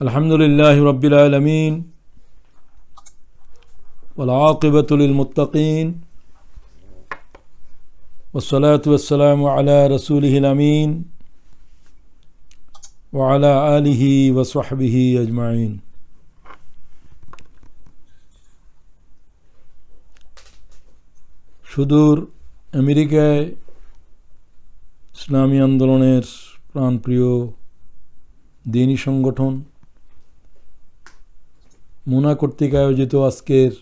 الحمدلله رب العالمين والعاقبة للمتقين والصلاة والسلام على رسوله الأمين وعلى آله وصحبه أجمعين সুদূর আমেরিকায় ইসলামী আন্দোলনের প্রাণপ্রিয় দিনী সংগঠন মুনা কর্তৃক আয়োজিত আজকের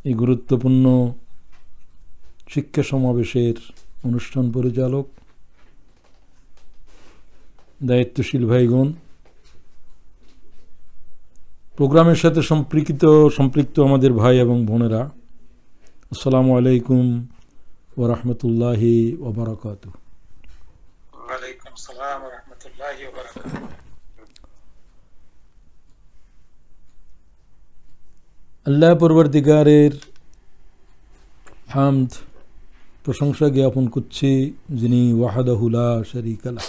এই গুরুত্বপূর্ণ শিক্ষা সমাবেশের অনুষ্ঠান পরিচালক, দায়িত্বশীল ভাইগণ, প্রোগ্রামের সাথে সম্পৃক্ত আমাদের ভাই এবং বোনেরা, আসসালামু আলাইকুম ওয়া রাহমাতুল্লাহি ওয়া বারাকাতুহু। ওয়া আলাইকুম আসসালাম ওয়া রাহমাতুল্লাহি ওয়া বারাকাতুহু। আল্লাহ পরবর্তীকারের হামদ প্রশংসা জ্ঞাপন করছি, যিনি ওয়াহদাহু লা শারীকা লাহ।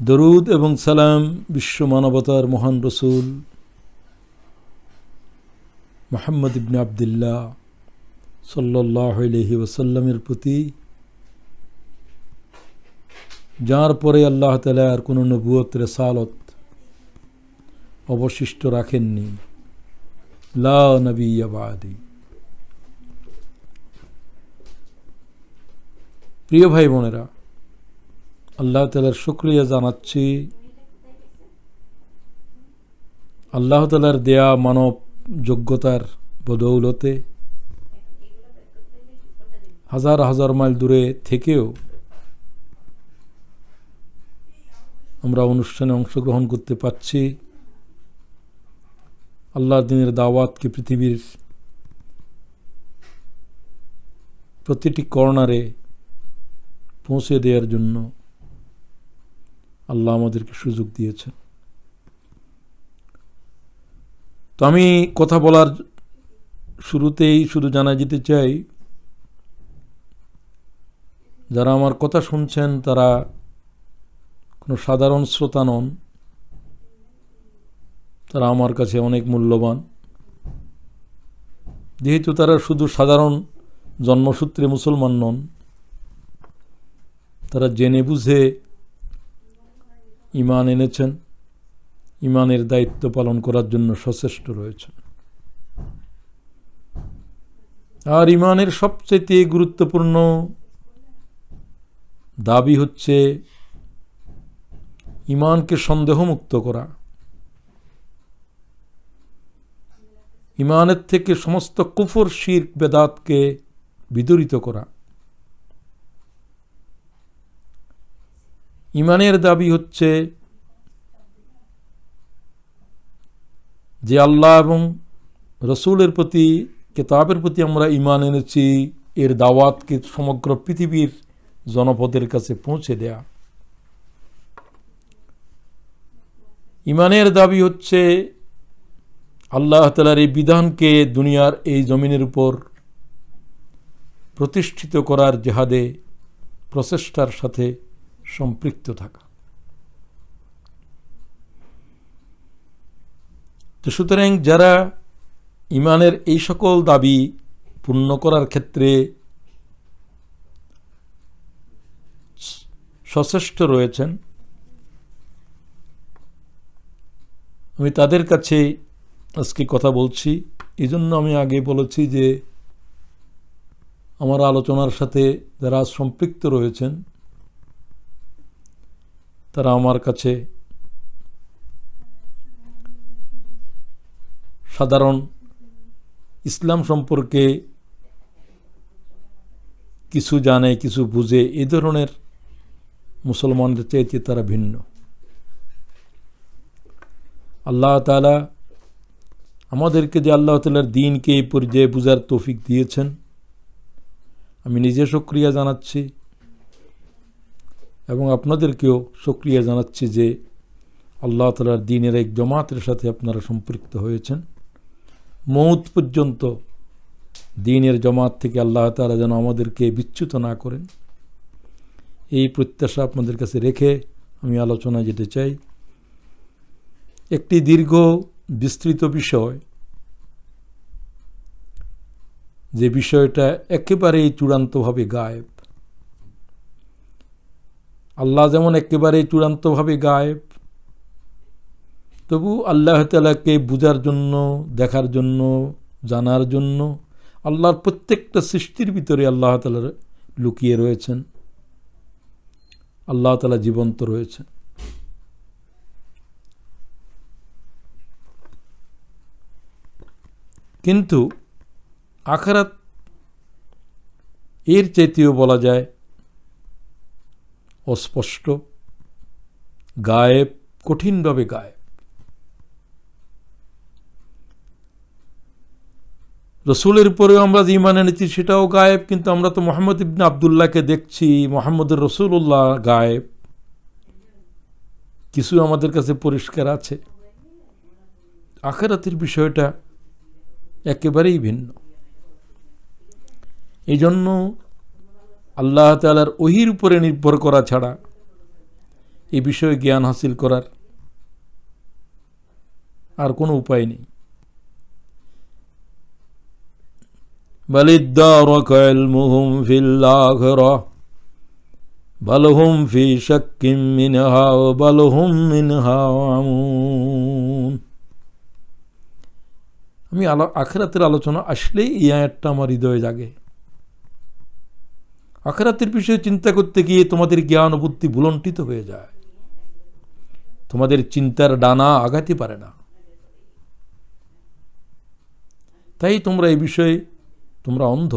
দরুদ এবং সালাম বিশ্ব মানবতার মহান রসুল মুহাম্মদ ইবনে আবদুল্লাহ সাল্লাল্লাহু আলাইহি ওয়াসাল্লামের প্রতি, যার পরে আল্লাহ তাআলা আর কোনো নবুয়ত রিসালত অবশিষ্ট রাখেননি। লা নবিয়্যা বাদি। প্রিয় ভাই বোনেরা, আল্লাহ তাআলার শুকরিয়া জানাচ্ছি। আল্লাহ তাআলার দেয়া মানব যোগ্যতার বদৌলতে হাজার হাজার মাইল দূরে থেকেও আমরা অনুষ্ঠানে অংশগ্রহণ করতে পারছি। আল্লাহর দ্বীনের দাওয়াতকে পৃথিবীর প্রতিটি কর্নারে পৌঁছে দেওয়ার জন্য আল্লাহ আমাদেরকে সুযোগ দিয়েছেন। তো আমি কথা বলার শুরুতেই শুধু জানাই দিতে চাই, যারা আমার কথা শুনছেন তারা কোনো সাধারণ শ্রোতা নন, তারা আমার কাছে অনেক মূল্যবান। যেহেতু তারা শুধু সাধারণ জন্মসূত্রে মুসলমান নন, তারা জেনে বুঝে ঈমান এনেছেন, ঈমানের দায়িত্ব পালন করার জন্য সচেষ্ট রয়েছেন। আর ঈমানের সবচেয়ে গুরুত্বপূর্ণ দাবি হচ্ছে ঈমানকে সন্দেহমুক্ত করা, ঈমানের থেকে সমস্ত কুফর, শিরক, বেদাতকে বিদূরিত করা। ঈমানের দাবি হচ্ছে যে আল্লাহ এবং রসুলের প্রতি, কিতাবের প্রতি আমরা ঈমান এনেছি, এর দাওয়াতকে সমগ্র পৃথিবীর জনপদের কাছে পৌঁছে দেয়া। ঈমানের দাবি হচ্ছে আল্লাহ তাআলার এই বিধানকে দুনিয়ার এই জমিনের উপর প্রতিষ্ঠিত করার জেহাদে প্রচেষ্টার সাথে সম্পৃক্ত থাকা। তো সুতরাং যারা ঈমানের এই সকল দাবি পূর্ণ করার ক্ষেত্রে সচেষ্ট রয়েছেন, আমি তাদের কাছে আজকে কথা বলছি। এই জন্য আমি আগে বলেছি যে আমার আলোচনার সাথে যারা সম্পৃক্ত রয়েছেন তারা আমার কাছে সাধারণ ইসলাম সম্পর্কে কিছু জানে, কিছু বুঝে, এই ধরনের মুসলমানদের চাইতে তারা ভিন্ন। আল্লাহ তাআলা আমাদেরকে যে আল্লাহ তাআলার দ্বীনকে এই পর্যায়ে বুঝার তৌফিক দিয়েছেন, আমি নিজে শুকরিয়া জানাচ্ছি এবং আপনাদেরকেও শুকরিয়া জানাচ্ছি যে আল্লাহ তাআলার দ্বীনের এক জামাতের সাথে আপনারা সম্পৃক্ত হয়েছেন। মৌত পর্যন্ত দ্বীনের জামাত থেকে আল্লাহ তাআলা যেন আমাদেরকে বিচ্যুত না করেন, এই প্রত্যাশা আপনাদের কাছে রেখে আমি আলোচনা যেতে চাই একটি দীর্ঘ বিস্তৃত বিষয়, যে বিষয়টা একেবারেই চূড়ান্তভাবে গায়েব। আল্লাহ যেমন একেবারেই চূড়ান্তভাবে গায়েব, তবু আল্লাহ তাআলাকে বুঝার জন্য, দেখার জন্য, জানার জন্য আল্লাহর প্রত্যেকটা সৃষ্টির ভিতরে আল্লাহ তাআলা লুকিয়ে রয়েছেন, আল্লাহ তাআলা জীবন্ত রয়েছেন। কিন্তু আখিরাত এর চাইতেও বলা যায় অস্পষ্ট, গায়েব, কঠিনভাবে গায়েব। রসুলের উপরেও আমরা যে ঈমান এনেছি সেটাও গায়েব, কিন্তু আমরা তো মুহাম্মদ ইবনে আবদুল্লাহকে দেখছি, মুহাম্মদুর রাসূলুল্লাহ গায়েব। কিছু আমাদের কাছে পরিষ্কার আছে। আখিরাতের বিষয়টা একেবারেই ভিন্ন। এই জন্য আল্লাহ তাআলার ওহীর উপরে নির্ভর করা ছাড়া এই বিষয়ে জ্ঞান হাসিল করার আর কোনো উপায় নেই। বালিদ্দারক ইলমুহুম ফিল আখিরাহ বাল হুম ফি শাক্কিম মিনহা ওয়া বাল হুম মিনহা আমুন। আমি আখিরাতের আলোচনা আসলেই এই আয়াতটা আমার হৃদয়ে জাগে। আখিরাতের বিষয়ে চিন্তা করতে গিয়ে তোমাদের জ্ঞান ও বুদ্ধি ভুলণ্ঠিত হয়ে যায়, তোমাদের চিন্তার ডানা আগাতে পারে না। তাই তোমরা এই বিষয়ে তোমরা অন্ধ,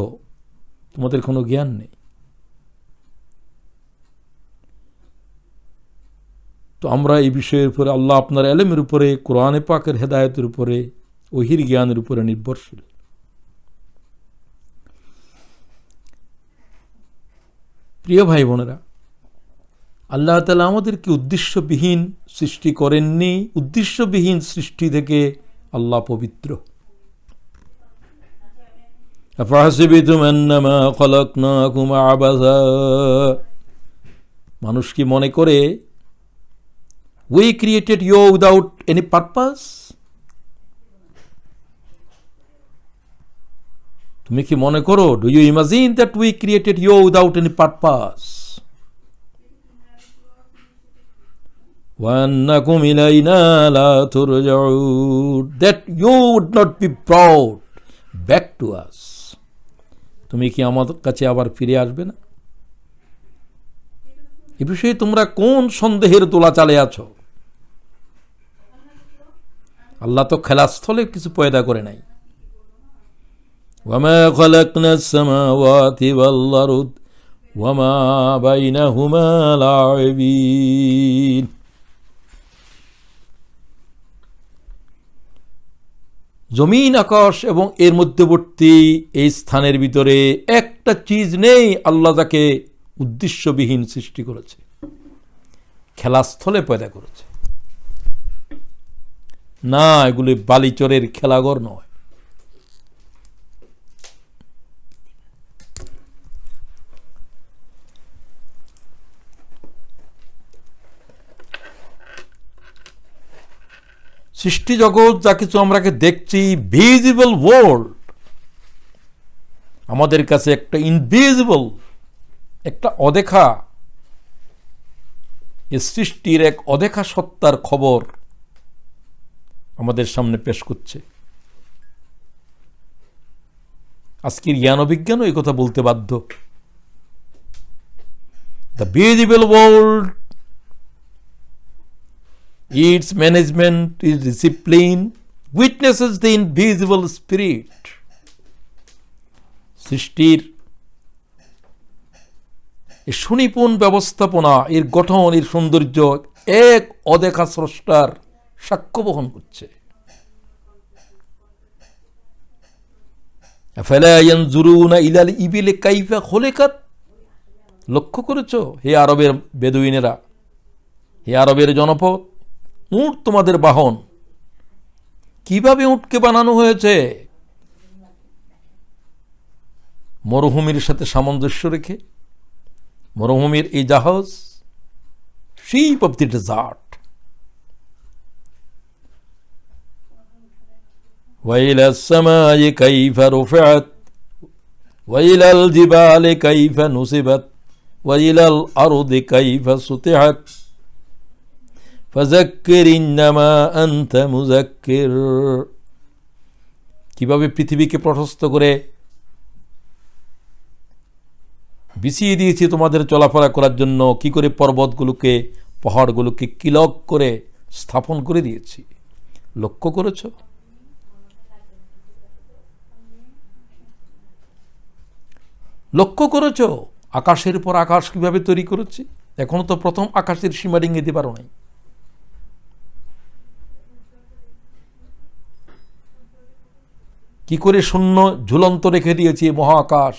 তোমাদের কোনো জ্ঞান নেই। তো আমরা এই বিষয়ের উপরে, আল্লাহ আপনার ইলমের উপরে, কোরআনে পাকের হেদায়েতের উপরে, ওহীর জ্ঞানের উপরে নির্ভরশীল। প্রিয় ভাই বোনেরা, আল্লাহ তাআলা আমাদেরকে উদ্দেশ্যবিহীন সৃষ্টি করেননি। উদ্দেশ্যবিহীন সৃষ্টি থেকে আল্লাহ পবিত্র। আফাহাসিবিতুম আন্নামা খালাকনাকুম আবাসা, মানুষ কি মনে করে we created you without any purpose? তুমি কি মনে করো, do you imagine that we created you without any purpose? wa annakum ilayna la turja'un, that you would not be brought back to us. তুমি কি আমাদের কাছে আবার ফিরে আসবে না? এই বিষয়ে তোমরা কোন সন্দেহের দোলাচলে আছো? আল্লাহ তো খেলাস্থলে কিছু পয়দা করে নাই। ওয়ামা খালাকনাস সামাওয়াতি ওয়াল আরদ ওয়ামা বাইনাহুমা লাঈবিন। জমিন, আকাশ এবং এর মধ্যবর্তী এই স্থানের ভিতরে একটা চিজ নেই আল্লাহ যাকে উদ্দেশ্যবিহীন সৃষ্টি করেছে, খেলাস্থলে পয়দা করেছে। না, এগুলি বালিচরের খেলাঘর নয়। সৃষ্টি জগৎ যা কিছু আমরা দেখছি, ভিজিবল ওয়ার্ল্ড, আমাদের কাছে একটা ইনভিজিবল, একটা অদেখা, এই সৃষ্টির এক অদেখা সত্তার খবর আমাদের সামনে পেশ করছে। আজকের জ্ঞান অভিজ্ঞানও এই কথা বলতে বাধ্য। The visible world, its management, its discipline witnesses the invisible spirit. সৃষ্টির এই সুনিপুণ ব্যবস্থাপনা, এর গঠন, এর সৌন্দর্য এক অদেখা স্রষ্টার সাক্ষ্য বহন করছে। আফালা ইয়ানজুরুনা ইলাল ইবিলি কাইফা খুলিকাত, লক্ষ্য করেছো হে আরবের বেদুইনেরা, হে আরবের জনপদ, উট তোমাদের বাহন, কিভাবে উটকে বানানো হয়েছে? মরুভূমির সাথে সামঞ্জস্য রেখে, মরুভূমির এই জাহাজ sheep of the desert. وإلى السماء كيف رفعت وإلى الجبال كيف نصبت وإلى الأرض كيف سطحت فذكر إنما أنت مذكر। কিভাবে পৃথিবীকে প্রশস্ত করে বিছিয়ে দিয়েছি তোমাদের চলাফেরা করার জন্য, কি করে পর্বতগুলোকে পাহাড়গুলোকে কিলক করে স্থাপন করে দিয়েছি, লক্ষ্য করেছ? লক্ষ্য করেছ আকাশের পর আকাশ কিভাবে তৈরি করেছি? এখনো তো প্রথম আকাশের সীমা ডিঙে দিতে পারো নাই। কি করে শূন্য ঝুলন্ত রেখে দিয়েছি মহাকাশ,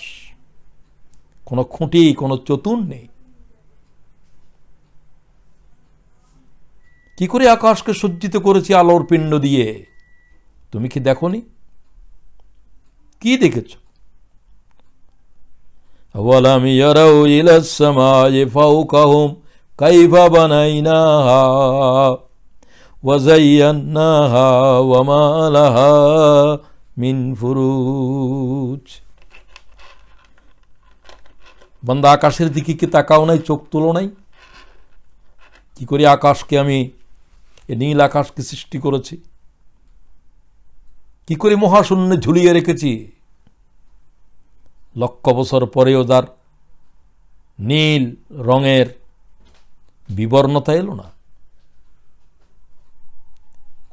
কোনো খুঁটি কোনো চতুর নেই। কি করে আকাশকে সজ্জিত করেছি আলোর পিণ্ড দিয়ে, তুমি কি দেখোনি? কি দেখেছ? أولم يروا إلى السماء فوقهم كيف بنيناها وزيناها وما لها من فروج। বান্দা আকাশের দিকে কি তাকাও নাই, চোখ তুলো নাই? কি করে আকাশকে আমি এ নীল আকাশকে সৃষ্টি করেছি, কি করে মহাশূন্যে ঝুলিয়ে রেখেছি। লক্ষ বছর পরেও তার নীল রঙের বিবর্ণতা এলো না।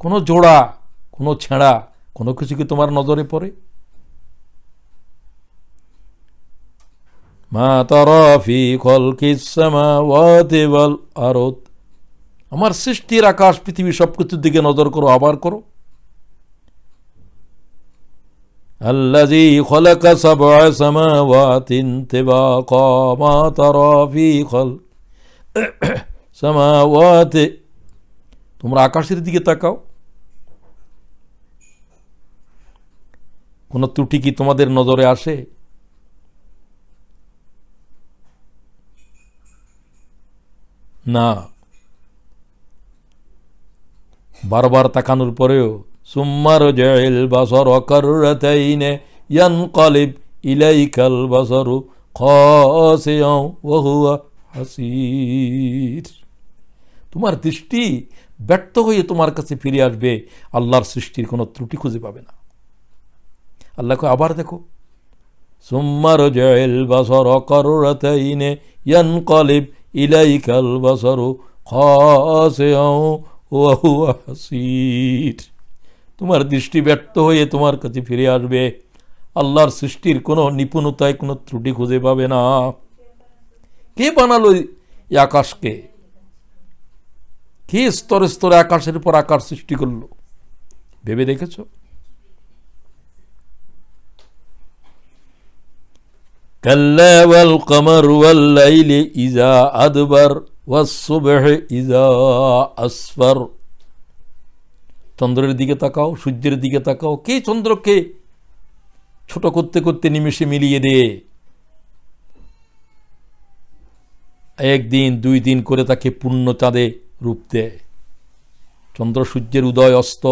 কোনো জোড়া কোনো ছেঁড়া কোনো কিছু কি তোমার নজরে পড়ে? মা তারা ফি খালকিস সামাওয়াতি ওয়াল আরদ, আমার সৃষ্টির আকাশ পৃথিবী সবকিছুর দিকে নজর করো, আবার করো। আল্লাযী খালাকা সাবআ সামাওয়াতিন তিবাকা মা তারা ফি খালক সামাওয়াতি, তোমরা আকাশের দিকে তাকাও, কোন ত্রুটি কি তোমাদের নজরে আসে? না। বারবার তাকানোর পরেও সুম্মার জাইল বাসর কাররাতাইনে ইয়ানকালিব ইলাইকাল বাসরু খাসিয়াও ওয়া হুয়া হাসীর, তোমার দৃষ্টি ব্যর্থ হয়ে তোমার কাছে ফিরে আসবে, আল্লাহর সৃষ্টির কোনো ত্রুটি খুঁজে পাবে না। আল্লাহকে আবার দেখো, সুম্মার জাইল বাসর কাররাতাইনে ইয়ানকালিব ইলাইকাল বাসরু খাসিয়াও ওয়া হুয়া হাসীর, তোমার দৃষ্টি ব্যর্থ হয়ে তোমার কাছে ফিরে আসবে, আল্লাহর সৃষ্টির কোনো নিপুণতায় কোনো ত্রুটি খুঁজে পাবে না। কে বানালো এই আকাশকে? কে স্তরে স্তরে আকাশের পর আকাশ সৃষ্টি করলো? ভেবে দেখেছ? কাল্লা ওয়াল কমর ওয়াল লাইলি ইযা আদবার ওয়াস সুবহি ইযা আসফার, চন্দ্রের দিকে তাকাও, সূর্যের দিকে তাকাও, কে চন্দ্রকে ছোট করতে করতে নিমেষে মিলিয়ে দে, একদিন দুই দিন করে তাকে পূর্ণ চাঁদে রূপ দেয়। চন্দ্র সূর্যের উদয় অস্ত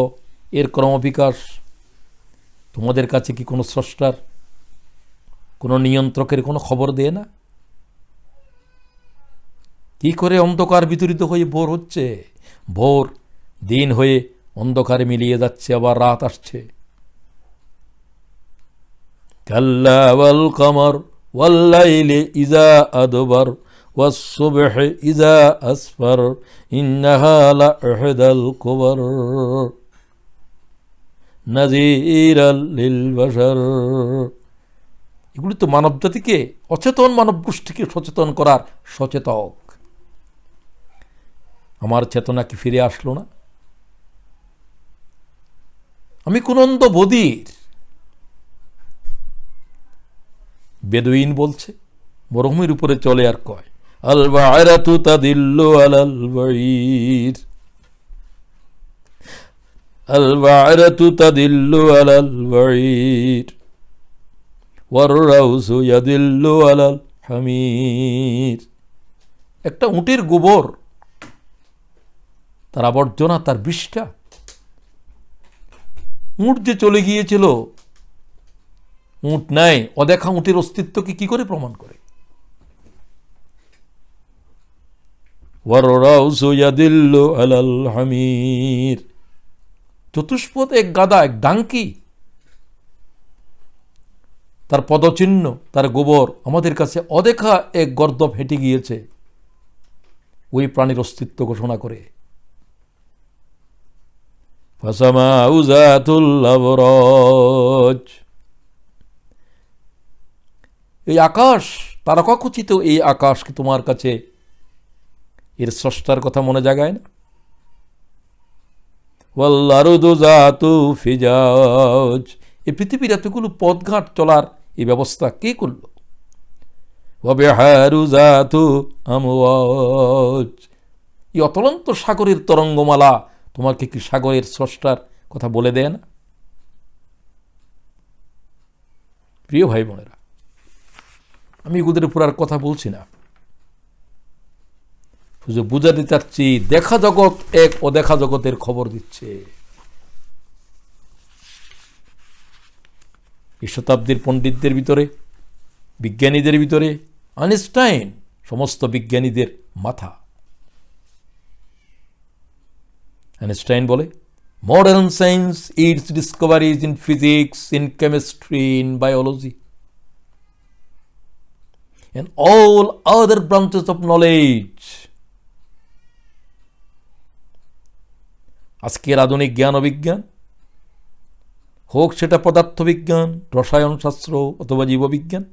এর ক্রমবিকাশ তোমাদের কাছে কি কোনো স্রষ্টার কোনো নিয়ন্ত্রকের কোনো খবর দেয় না? কি করে অন্ধকার বিতরিত হয়ে ভোর হচ্ছে, ভোর দিন হয়ে অন্ধকারে মিলিয়ে যাচ্ছে, আবার রাত আসছে। কাল্লা ওয়াল কমর ওয়াল লাইলি ইযা আদবার ওয়াস সুবহি ইযা আসফার ইন্নাহা লাইহদাল কুবার নাযীরাল লিল বাশার। এগুলি তো মানব জাতিকে, অচেতন মানব গোষ্ঠীকে সচেতন করার সচেতক। আমার চেতনা কি ফিরে আসলো না? আমি কোন অন্ধ বধির? বেদুইন বলছে, মরুভূমির উপরে চলে আর কয়, আল বা'রাতু তাদিল্লু আলাল বা'ীর, আল বা'রাতু তাদিল্লু আলাল বা'ীর ওয়ার রাউসু ইয়াদিল্লু আলাল হামির। একটা উটের গোবর তার আবর্জনা, তার বিষ্ঠা। উট যে চলে গিয়েছিল, উট নাই, অদেখা উটের অস্তিত্বকে কি করে প্রমাণ করে? চতুষ্পদ এক গাদা, এক ডাঙ্কি, তার পদচিহ্ন, তার গোবর আমাদের কাছে অদেখা এক গর্দভ হেঁটে গিয়েছে ওই প্রাণীর অস্তিত্ব ঘোষণা করে। এই আকাশ, তারকাখচিত এই আকাশ কি তোমার কাছে এর স্রষ্টার কথা মনে জাগায় না? এই পৃথিবীর এতগুলো পথঘাট চলার এই ব্যবস্থা কে করল? এই অতলন্ত সাগরের তরঙ্গমালা তোমাকে কি সাগরের স্রষ্টার কথা বলে দেয় না? প্রিয় ভাই বোনেরা, আমি এগুলোর উপর আর কথা বলছি না, বুঝাতে চাচ্ছি দেখা জগৎ এক অদেখা জগতের খবর দিচ্ছে। এই শতাব্দীর পণ্ডিতদের ভিতরে, বিজ্ঞানীদের ভিতরে আইনস্টাইন সমস্ত বিজ্ঞানীদের মাথা। আইনস্টাইন বলে, modern science it's discoveries in physics, in chemistry, in biology and all other branches of knowledge. আজকের আধুনিক জ্ঞান ও বিজ্ঞান, হোক সেটা পদার্থবিজ্ঞান, রসায়ন শাস্ত্র অথবা জীববিজ্ঞান,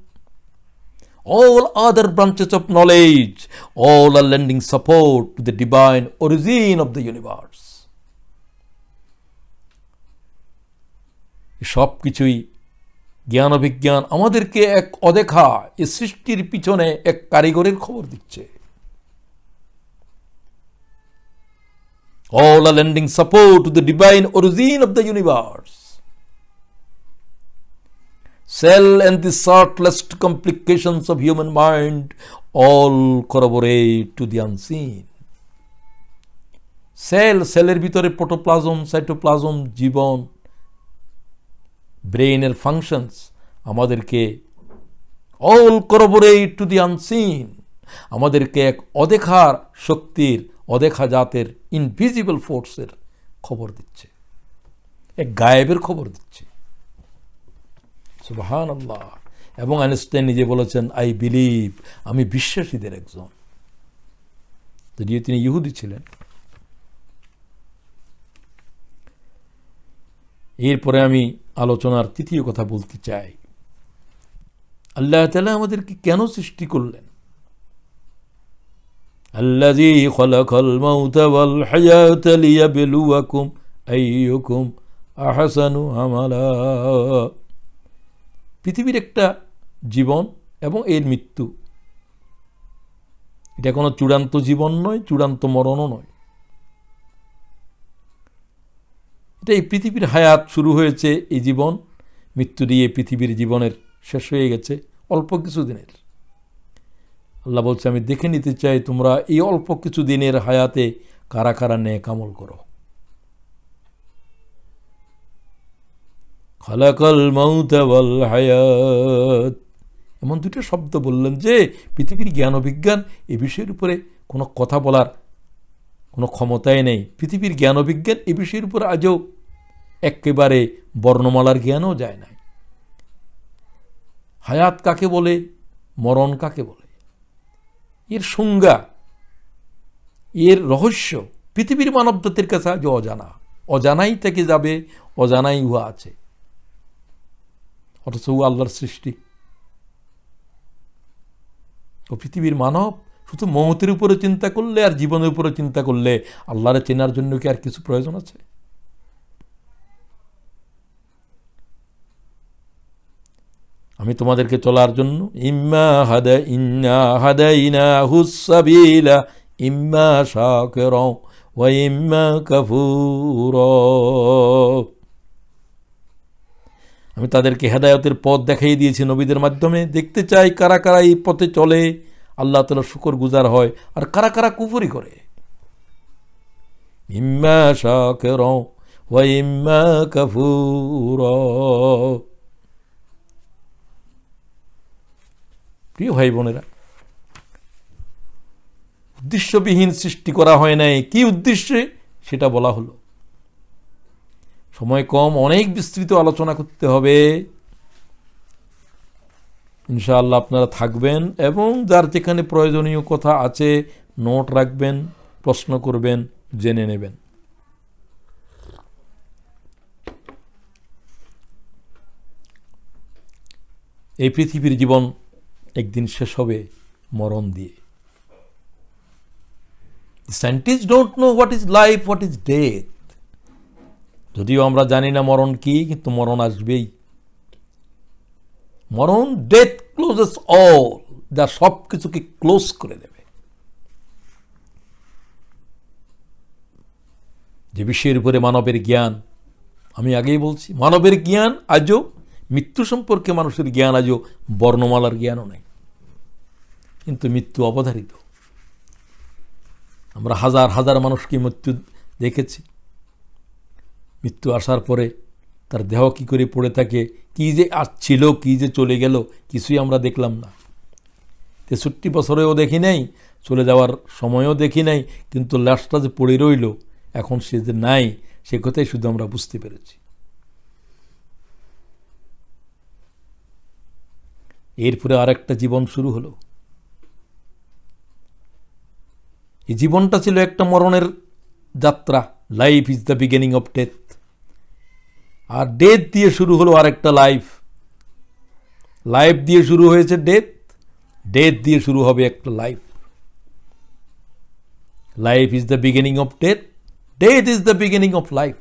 all other branches of knowledge, all are lending support to the divine origin of the universe. সব কিছুই জ্ঞান ও বিজ্ঞান আমাদেরকে এক অদেখা এই সৃষ্টির পিছনে এক কারিগরের খবর দিচ্ছে। All are lending support to the divine origin of the universe. Cell and the subtlest complications of human mind all corroborate to the unseen. সেলের ভিতরে প্রোটোপ্লাজম, সাইটোপ্লাজম, জীবন, ব্রেইনের ফাংশনস আমাদেরকে অল করবোরেট টু দি আনসিন, আমাদেরকে এক অদেখার শক্তির, অদেখা জাতের invisible ফোর্সের খবর দিচ্ছে, এক গায়েবের খবর দিচ্ছে। সুবহানাল্লাহ। এবং আইনস্টাইন নিজে বলেছেন, আই বিলিভ, আমি বিশ্বাসীদের একজন, যদিও তিনি ইহুদি ছিলেন। এরপরে আমি আলোচনার তৃতীয় কথা বলতে চাই, আল্লাহ তাআলা আমাদেরকে কেন সৃষ্টি করলেন? আল্লাযী খালাকাল মাউতা ওয়াল হায়াতা লিয়াবলুয়াকুম আইয়ুকুম আহসানু আমালা। পৃথিবীর একটা জীবন এবং এর মৃত্যু, এটা কোনো চূড়ান্ত জীবন নয়, চূড়ান্ত মরণও নয়। এটা এই পৃথিবীর হায়াত শুরু হয়েছে, এই জীবন মৃত্যু দিয়ে পৃথিবীর জীবনের শেষ হয়ে গেছে অল্প কিছু দিনের। আল্লাহ বলছে, আমি দেখে নিতে চাই তোমরা এই অল্প কিছু দিনের হায়াতে কারা কারা নেক আমল করো। খালাকাল মাউতা ওয়াল হায়াত, এমন দুটো শব্দ বললেন যে পৃথিবীর জ্ঞান ও বিজ্ঞান এই বিষয়ের উপরে কোনো কথা বলার কোনো ক্ষমতাই নেই। পৃথিবীর জ্ঞান ও বিজ্ঞান এই বিষয়ের উপর আজও একেবারে বর্ণমালার জ্ঞানও যায় না। হায়াত কাকে বলে, মরণ কাকে বলে, এর সংজ্ঞা, এর রহস্য পৃথিবীর মানব জাতির কাছে আজও অজানা। অজানাই থেকে যাবে, অজানাই উহা আছে, অথচ ও আল্লাহর সৃষ্টি। ও পৃথিবীর মানব শুধু মৌতের উপরে চিন্তা করলে আর জীবনের উপরে চিন্তা করলে আল্লাহরে চেনার জন্য কি আর কিছু প্রয়োজন আছে? আমি তোমাদেরকে চলার জন্য ইম্মা হাদাইনাহুস সাবিলা ইম্মা শাকিরা ওয়া ইম্মা কাফুরা। আমি তাদেরকে হেদায়েতের পথ দেখাই দিয়েছি নবীদের মাধ্যমে। দেখতে চাই কারা কারা এই পথে চলে, আল্লাহ তাআলা শুকর গুজার হয়, আর কারা কারা কুফরি করে। ইম্মা শাকিরাও ওয়া ইম্মা কাফুরা। প্রিয় ভাই বোনেরা, উদ্দেশ্যবিহীন সৃষ্টি করা হয় নাই, কি উদ্দেশ্যে সেটা বলা হলো। সময় কম, অনেক বিস্তৃত আলোচনা করতে হবে। ইনশাআল্লাহ আপনারা থাকবেন এবং যার যেখানে প্রয়োজনীয় কথা আছে নোট রাখবেন, প্রশ্ন করবেন, জেনে নেবেন। এই পৃথিবীর জীবন একদিন শেষ হবে মরণ দিয়ে। Scientist don't know what is life, what is death. যদিও আমরা জানি না মরণ কি, কিন্তু মরণ আসবেই। মরণ, ডেথ ক্লোজেস অল, যা সব কিছুকে ক্লোজ করে দেবে। যে বিষয়ের উপরে মানবের জ্ঞান, আমি আগেই বলছি, মানবের জ্ঞান আজও, মৃত্যু সম্পর্কে মানুষের জ্ঞান আজও বর্ণমালার জ্ঞানও নেই। কিন্তু মৃত্যু অবধারিত। আমরা হাজার হাজার মানুষকে মৃত্যু দেখেছি। মৃত্যু আসার পরে তার দেহ কী করে পড়ে থাকে, কী যে আসছিল, কী যে চলে গেল, কিছুই আমরা দেখলাম না। 63 বছরেও দেখি নাই, চলে যাওয়ার সময়ও দেখি নাই, কিন্তু লাশটা যে পড়ে রইল, এখন সে যে নাই, সে কথাই শুধু আমরা বুঝতে পেরেছি। এরপরে আরেকটা জীবন শুরু হলো। এই জীবনটা ছিল একটা মরণের যাত্রা। Life is the beginning of death. আর ডেথ দিয়ে শুরু হলো আরেকটা লাইফ। লাইফ দিয়ে শুরু হয়েছে ডেথ, ডেথ দিয়ে শুরু হবে একটা life. Life is the beginning of death, death is the beginning of life.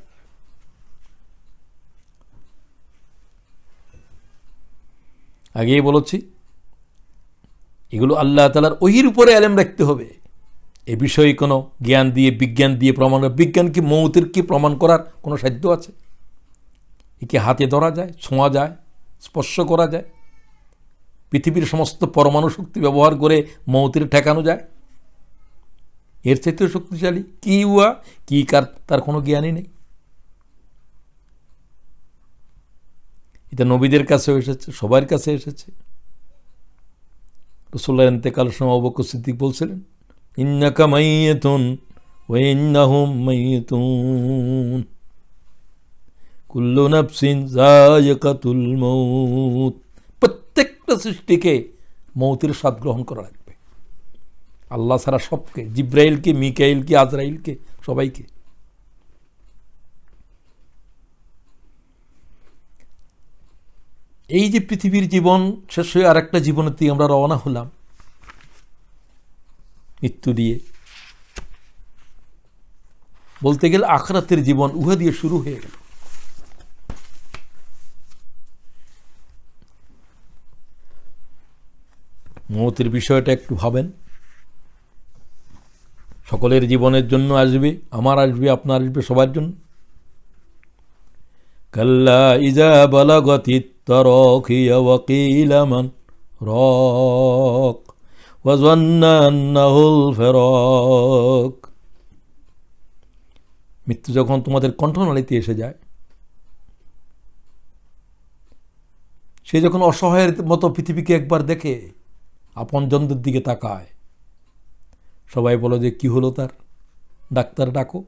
আগেই বলেছি, এগুলো আল্লাহ তাআলার ওহীর উপরে ইলম রাখতে হবে। এ বিষয়ে কোনো জ্ঞান দিয়ে, বিজ্ঞান দিয়ে প্রমাণ, বিজ্ঞান কি মৌতের কি প্রমাণ করার কোনো সাধ্য আছে? একে হাতে ধরা যায়, ছোঁয়া যায়, স্পর্শ করা যায়? পৃথিবীর সমস্ত পরমাণু শক্তি ব্যবহার করে মৌতের ঠেকানো যায়? এর চাইতেও শক্তিশালী কি উয়া, কি কার, তার কোনো জ্ঞানই নেই। এটা নবীদের কাছেও এসেছে, সবার কাছে এসেছে। রাসূলুল্লাহর ইন্তেকালের সময় আবু বকর সিদ্দিক বলছিলেন, ইন্নাকা মাইয়িতুন ওয়া ইন্নাহুম মাইয়িতুন, কুল্লু নাফসিন যায়িকাতুল মউত। প্রত্যেকটা সৃষ্টিকে মৌতের স্বাদ গ্রহণ করা লাগবে। আল্লাহ ছাড়া সবকে, জিব্রাইলকে, মিকাইলকে, আজরাইলকে, সবাইকে। এই যে পৃথিবীর জীবন শেষ হয়ে আরেকটা জীবনের দিকে আমরা রওনা হলাম মৃত্যু দিয়ে। বলতে গেলে আখিরাতের জীবন উহা দিয়ে শুরু হয়ে গেল। মৌতের বিষয়টা একটু ভাবেন। সকলের জীবনের জন্য আসবে, আমার আসবে, আপনার আসবে, সবার জন্য। কাল্লা ইজা বালাগাতিত তারাকিয়া ওয়া কিলা মান রাক ওয়া যান্না আন্নাহুল ফিরাক। মৃত্যু যখন তোমাদের কণ্ঠনালীতে এসে যায়, সে যখন অসহায়ের মতো পৃথিবীকে একবার দেখে, আপনজনদের দিকে তাকায়, সবাই বলে যে কি হলো তার, ডাক্তার ডাকো।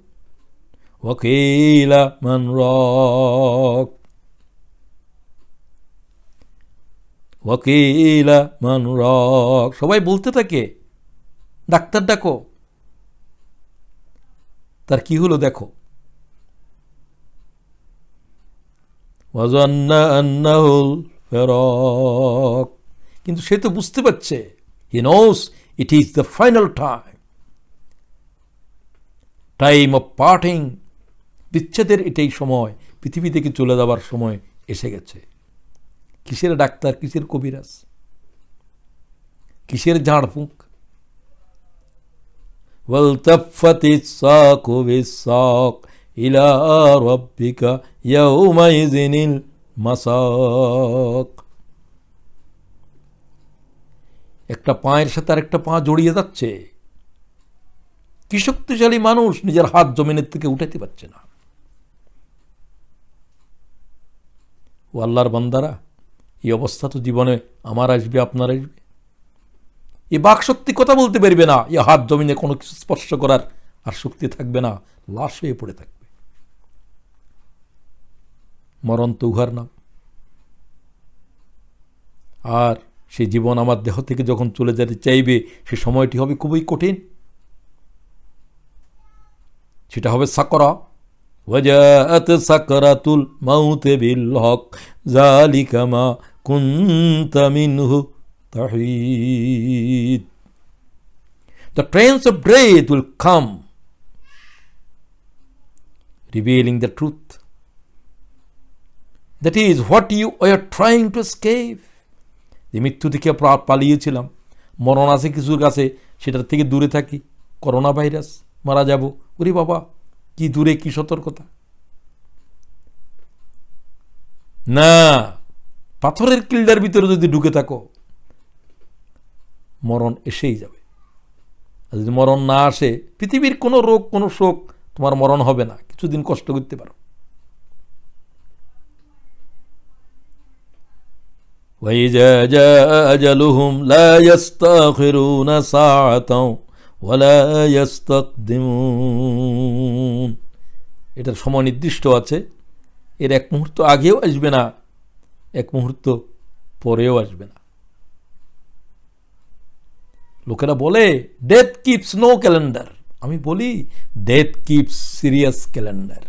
ওয়াকিলা মান রাক, ওয়াকিলা মান রাক, সবাই বলতে থাকে ডাক্তার ডাকো, তার কি হলো দেখো। ওয়া যান্না আন্নাহুল ফিরাক, কিন্তু সে তো বুঝতে পারছে, he knows it is the final time of parting. বিচ্ছেদের এটাই সময়, পৃথিবী থেকে চলে যাবার সময় এসে গেছে। কিসের ডাক্তার, কিসের কবিরাজ, কিসের ঝাড়ফুঁক। ওয়ালতাফাতিস সাকু বিসাক ইলা রাব্বিকা ইয়াউমাইযিনিল মাসাক। একটা পায়ের সাথে আরেকটা পা জড়িয়ে যাচ্ছে। কি শক্তিশালী মানুষ, নিজের হাত জমিনের থেকে উঠাতে পারছে না। ও আল্লাহর বান্দারা, এই অবস্থা তো জীবনে আমার আসবে, আপনার আসবে। এই বাকশক্তি কথা বলতে পারবে না, এই হাত জমিনে কোনো কিছু স্পর্শ করার আর শক্তি থাকবে না, লাশ হয়ে পড়ে থাকবে। মরণ তো উহার নাম। আর সেই জীবন আমার দেহ থেকে যখন চলে যেতে চাইবে, সে সময়টি হবে খুবই কঠিন। সেটা হবে সাকরা। ওয়াজাআত সাকরাতুল মাউত বিল হক যালিকা মা কুনতা মিনহু তাহিদ। The trains of breath will come, revealing the truth. That is what you are trying to escape. যে মৃত্যু থেকে পালিয়েছিলাম, মরণ আছে কিছুর কাছে, সেটার থেকে দূরে থাকি। করোনা ভাইরাস, মারা যাব, ওরে বাবা কি দূরে, কি সতর্কতা। না, পাথরের কিল্ডার ভিতরে যদি ঢুকে থাকো, মরণ এসেই যাবে। আর যদি মরণ না আসে, পৃথিবীর কোনো রোগ, কোনো শোক, তোমার মরণ হবে না, কিছুদিন কষ্ট করতে পারো। وَإِذَا جَاءَ أَجَلُهُمْ لَا يَسْتَأْخِرُونَ سَاعَةً وَلَا يَسْتَقْدِمُونَ। এটার সময় নির্দিষ্ট আছে, এর এক মুহূর্ত আগেও আসবে না, এক মুহূর্ত পরেও আসবে না। লোকেরা বলে ডেথ কিপস নো ক্যালেন্ডার, আমি বলি ডেথ কিপস সিরিয়াস ক্যালেন্ডার।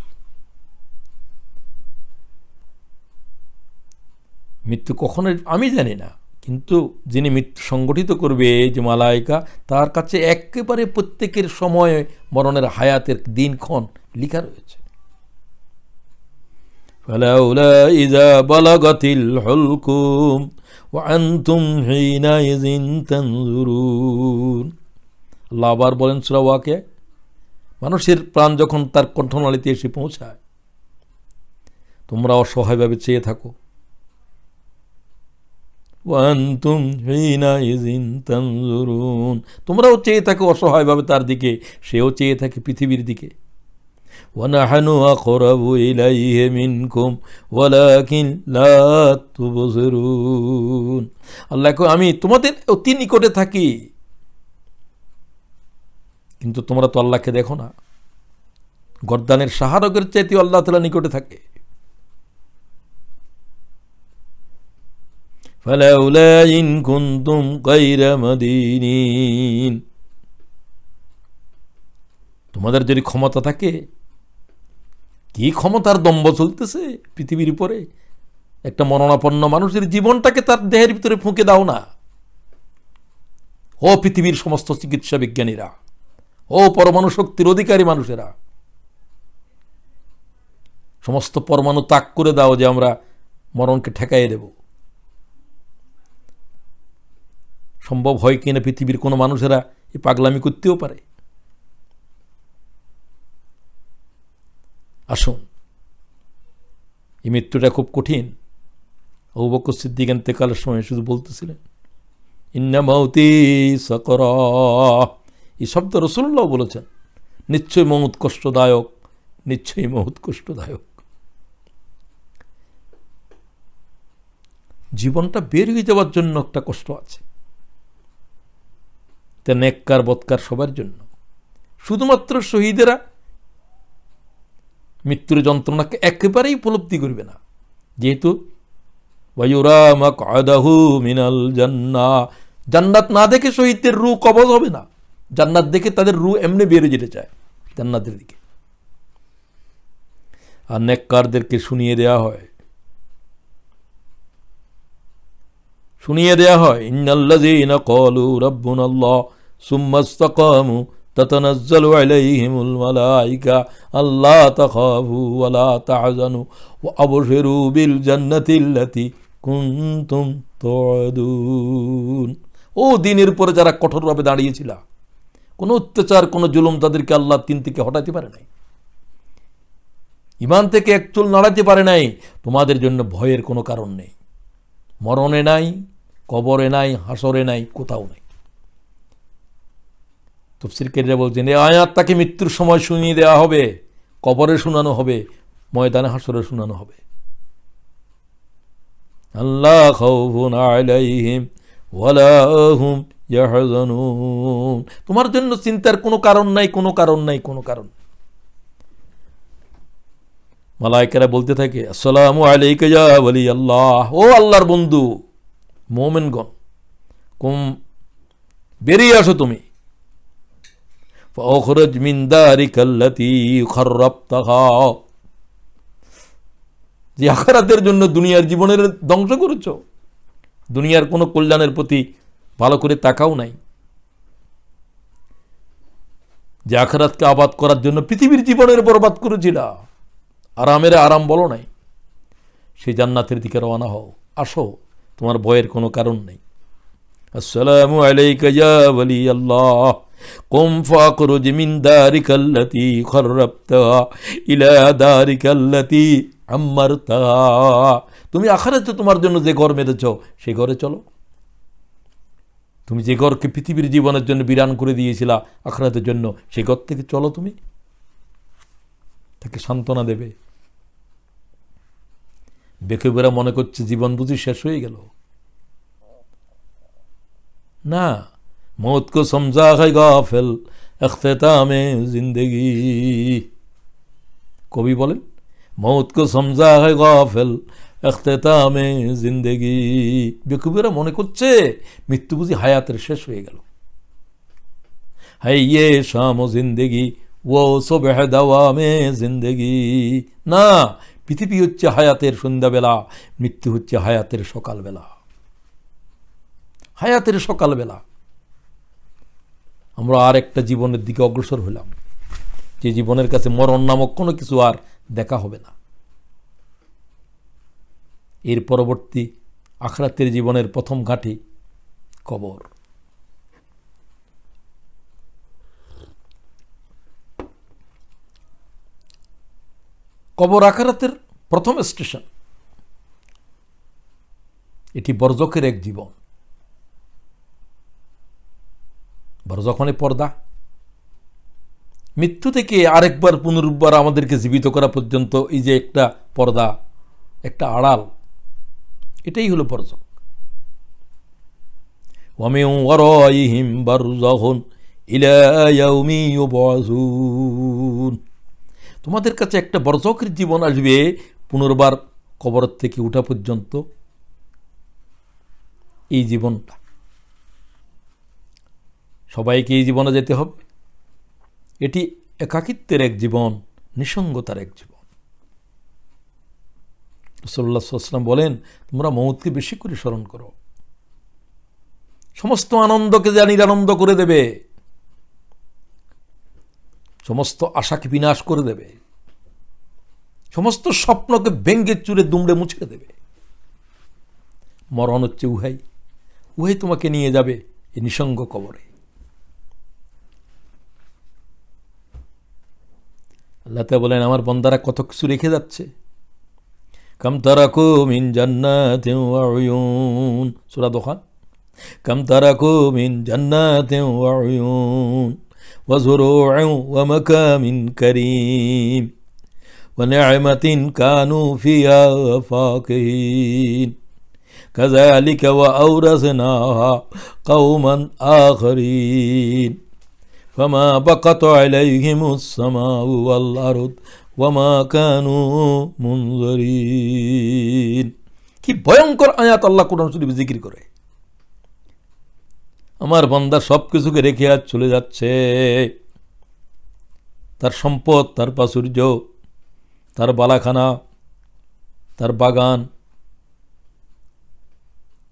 মৃত্যু কখন আমি জানি না, কিন্তু যিনি মৃত্যু সংগঠিত করবে, যে মালায়েকা, তার কাছে একেবারে প্রত্যেকের সময় মরণের হায়াতের দিনক্ষণ লেখা রয়েছে। ফালাউলা ইযা বালাগাতিল হুলকুম ওয়া আনতুম হিনাইযিন তানজুরুন। আল্লাহ আবার বলেন সূরা ওয়াকিয়া, মানুষের প্রাণ যখন তার কণ্ঠনালীতে এসে পৌঁছায়, তোমরা অসহায়ভাবে চেয়ে থাকো। ওয়ান্তুম হিনাইযিন তানজুরুন, তোমরাও চেয়ে থাকো অসহায়ভাবে তার দিকে, সেও চেয়ে থাকে পৃথিবীর দিকে। ওয়ানাহনু আকরাবু ইলাইহি মিনকুম ওয়ালাকিন লা তুবসিরুন। আল্লাহ কয়, আমি তোমাদের অতি নিকটে থাকি, কিন্তু তোমরা তো আল্লাহকে দেখো না। গর্দানের সাহারকের চাইতে আল্লাহ তাআলা নিকটে থাকে। ফালাউলা ইন কুনতুম গায়রা মাদিনিন, তোমাদের যদি ক্ষমতা থাকে, কি ক্ষমতার দম্ভ চলতেছে পৃথিবীর উপরে, একটা মরণাপন্ন মানুষের জীবনটাকে তার দেহের ভিতরে ফুঁকে দাও না। ও পৃথিবীর সমস্ত চিকিৎসা বিজ্ঞানীরা, ও পরমাণু শক্তির অধিকারী মানুষেরা, সমস্ত পরমাণু ত্যাগ করে দাও, যে আমরা মরণকে ঠেকাইয়ে দেব। সম্ভব হয় কিনা পৃথিবীর কোনো মানুষেরা এই পাগলামি করতেও পারে। আসুন, এই মৃত্যুটা খুব কঠিন। আবু বকর সিদ্দিক ইন্তেকালের সময় শুধু বলতেছিলেন, ইন্না মাউতি সাকরা। এই শব্দ রাসূলুল্লাহ বলেছেন, নিশ্চয়ই মউত কষ্টদায়ক, নিশ্চয়ই মউত কষ্টদায়ক। জীবনটা বের হয়ে যাওয়ার জন্য একটা কষ্ট আছে, তা নেককার বদকার সবার জন্য। শুধুমাত্র শহীদেরা মৃত্যুর যন্ত্রণাকে একেবারেই উপলব্ধি করবে না, যেহেতু ওয়ায়ুরা মাকআদাহু মিনাল জান্নাহ, জান্নাত না দেখে শহীদদের রূহ কবজ হবে না। জান্নাত দেখে তাদের রূহ এমনি বেরিয়ে যেতে চায় জান্নাতের দিকে। আর নেককারদেরকে শুনিয়ে দেয়া হয়, ইন্নাল্লাযীনা ক্বালু রাব্বুনাল্লাহ সুম্মা ইসতাকামু তাতানাজ্জালু আলাইহিমুল মালায়েকা আল্লা তাখাফু ওয়া লা তাহজানু ওয়া আবশিরু বিল জান্নাতিল্লাতী কুনতুম তুআদুন। ও দিনের উপরে যারা কঠোরভাবে দাঁড়িয়েছিল, কোনো অত্যাচার, কোনো জুলুম তাদেরকে আল্লাহ দিন থেকে হটাতে পারে নাই, ঈমান থেকে এক চুল নাড়াতে পারে নাই। তোমাদের জন্য ভয়ের কোনো কারণ নেই। মরণে নাই, কবরে নাই, হাসরে নাই, কোথাও নাই। তো তাফসীরকারীরা বলছেন এই আয়াত তাকে মৃত্যুর সময় শুনিয়ে দেওয়া হবে, কবরে শোনানো হবে, ময়দানে হাসরে শোনানো হবে। আল্লাহ খাউফুন আলাইহিম ওয়ালা হুম ইয়াহজানুন, তোমার জন্য চিন্তার কোনো কারণ নাই, কোনো কারণ নাই, কোনো কারণ। মালায়েকারা বলতে থাকে আসসালামু আলাইকা ইয়া ওয়ালি আল্লাহ, ও আল্লাহর বন্ধু মুমিনগণ, কুম বেরিয়ে আসো তুমি। ফাখরুজ মিন দারিকাল্লাতী খাররাবতাহা, যে আখিরাতের জন্য দুনিয়ার জীবনের ধ্বংস করেছো, দুনিয়ার কোনো কল্যাণের প্রতি ভালো করে তাকাও নাই, যে আখিরাতকে আবাদ করার জন্য পৃথিবীর জীবনের বরবাদ করেছিলা, আরামের আরাম বলো নাই, সেই জান্নাতের দিকে রওনা হও, আসো, তোমার ভয়ের কোনো কারণ নেই। আসসালামু আলাইকা ইয়া ওয়ালি আল্লাহ, কুম ফাখরুজ মিন দারিকাল্লাতী খাররাবতাহা ইলা দারিকাল্লাতী আম্মারতাহা, তুমি আখিরাতে তোমার জন্য যে ঘর বেঁধেছো সেই ঘরে চলো। তুমি যে ঘরকে পৃথিবীর জীবনের জন্য বিরান করে দিয়েছিলা আখিরাতের জন্য, সেই ঘর থেকে চলো, তুমি তাকে সান্ত্বনা দেবে। বেকুবেরা মনে করছে জীবন বুঝি শেষ হয়ে গেল, না, মौत को समझा है गाफिल इख्तितामे जिंदगी, কবি বলেন मौत को समझा है गाफिल इख्तितामे जिंदगी, বেকুবেরা মনে করছে মৃত্যু বুঝি হায়াতের শেষ হয়ে গেল। है ये शाम जिंदगी वो सुबह दवामे जिंदगी, না, পৃথিবী হচ্ছে হায়াতের সন্ধ্যাবেলা, মৃত্যু হচ্ছে হায়াতের সকালবেলা, হায়াতের সকালবেলা। আমরা আর একটা জীবনের দিকে অগ্রসর হলাম, যে জীবনের কাছে মরণ নামক কোনো কিছু আর দেখা হবে না। এর পরবর্তী আখিরাতের জীবনের প্রথম ঘাঁটি কবর। কবর আখিরাতের প্রথম স্টেশন, এটি বরজখের এক জীবন। বরজখ মানে পর্দা, মৃত্যু থেকে আরেকবার পুনরুদ্ধার আমাদেরকে জীবিত করা পর্যন্ত এই যে একটা পর্দা, একটা আড়াল, এটাই হলো বরজখ। ওয়া মিন ওয়ারাইহিম বারযাখুন ইলা ইয়াউমি ইউবআসুন, তোমাদের কাছে একটা বরজখের জীবন আসবে পুনর্বার কবর থেকে উঠা পর্যন্ত। এই জীবনটা সবাইকে এই জীবনে যেতে হবে, এটি একাকিত্বের এক জীবন, নিঃসঙ্গতার এক জীবন। রাসূলুল্লাহ সাল্লাল্লাহু আলাইহি ওয়াসাল্লাম বলেন তোমরা মউতকে বেশি করে স্মরণ করো, সমস্ত আনন্দকে যা নিরানন্দ করে দেবে, সমস্ত আশাকে বিনাশ করে দেবে, সমস্ত স্বপ্নকে ভেঙ্গে চুরে দুমড়ে মুছে দেবে। মরণ হচ্ছে উহাই, উহাই তোমাকে নিয়ে যাবে এই নিঃসঙ্গ কবরে। আল্লাহ তাআলা বলেন আমার বান্দারা কত কিছু রেখে যাচ্ছে। কাম তারাকু মিন জান্নাতিন ওয়া উয়ুন, সূরা দোখান। কাম তারাকু মিন জান্নাতিন ওয়া উয়ুন ওয়া যুরু'in ওয়া মাকামিন কারীম ওয়া নি'মাতিন কানু ফিহা ফাকিহিন কাযালিকা ওয়া আওরাসনাহা কওমান আখারিন فما بقت عليهم السماء والأرض وما كانوا منظرين। কি ভয়ঙ্কর আয়াত আল্লাহ কোরআন শরীফে জিকির করে। আমার বান্দা সব কিছুকে রেখে আজ চলে যাচ্ছে, তার সম্পদ, তার প্রাচুর্য, তার বালাখানা, তার বাগান,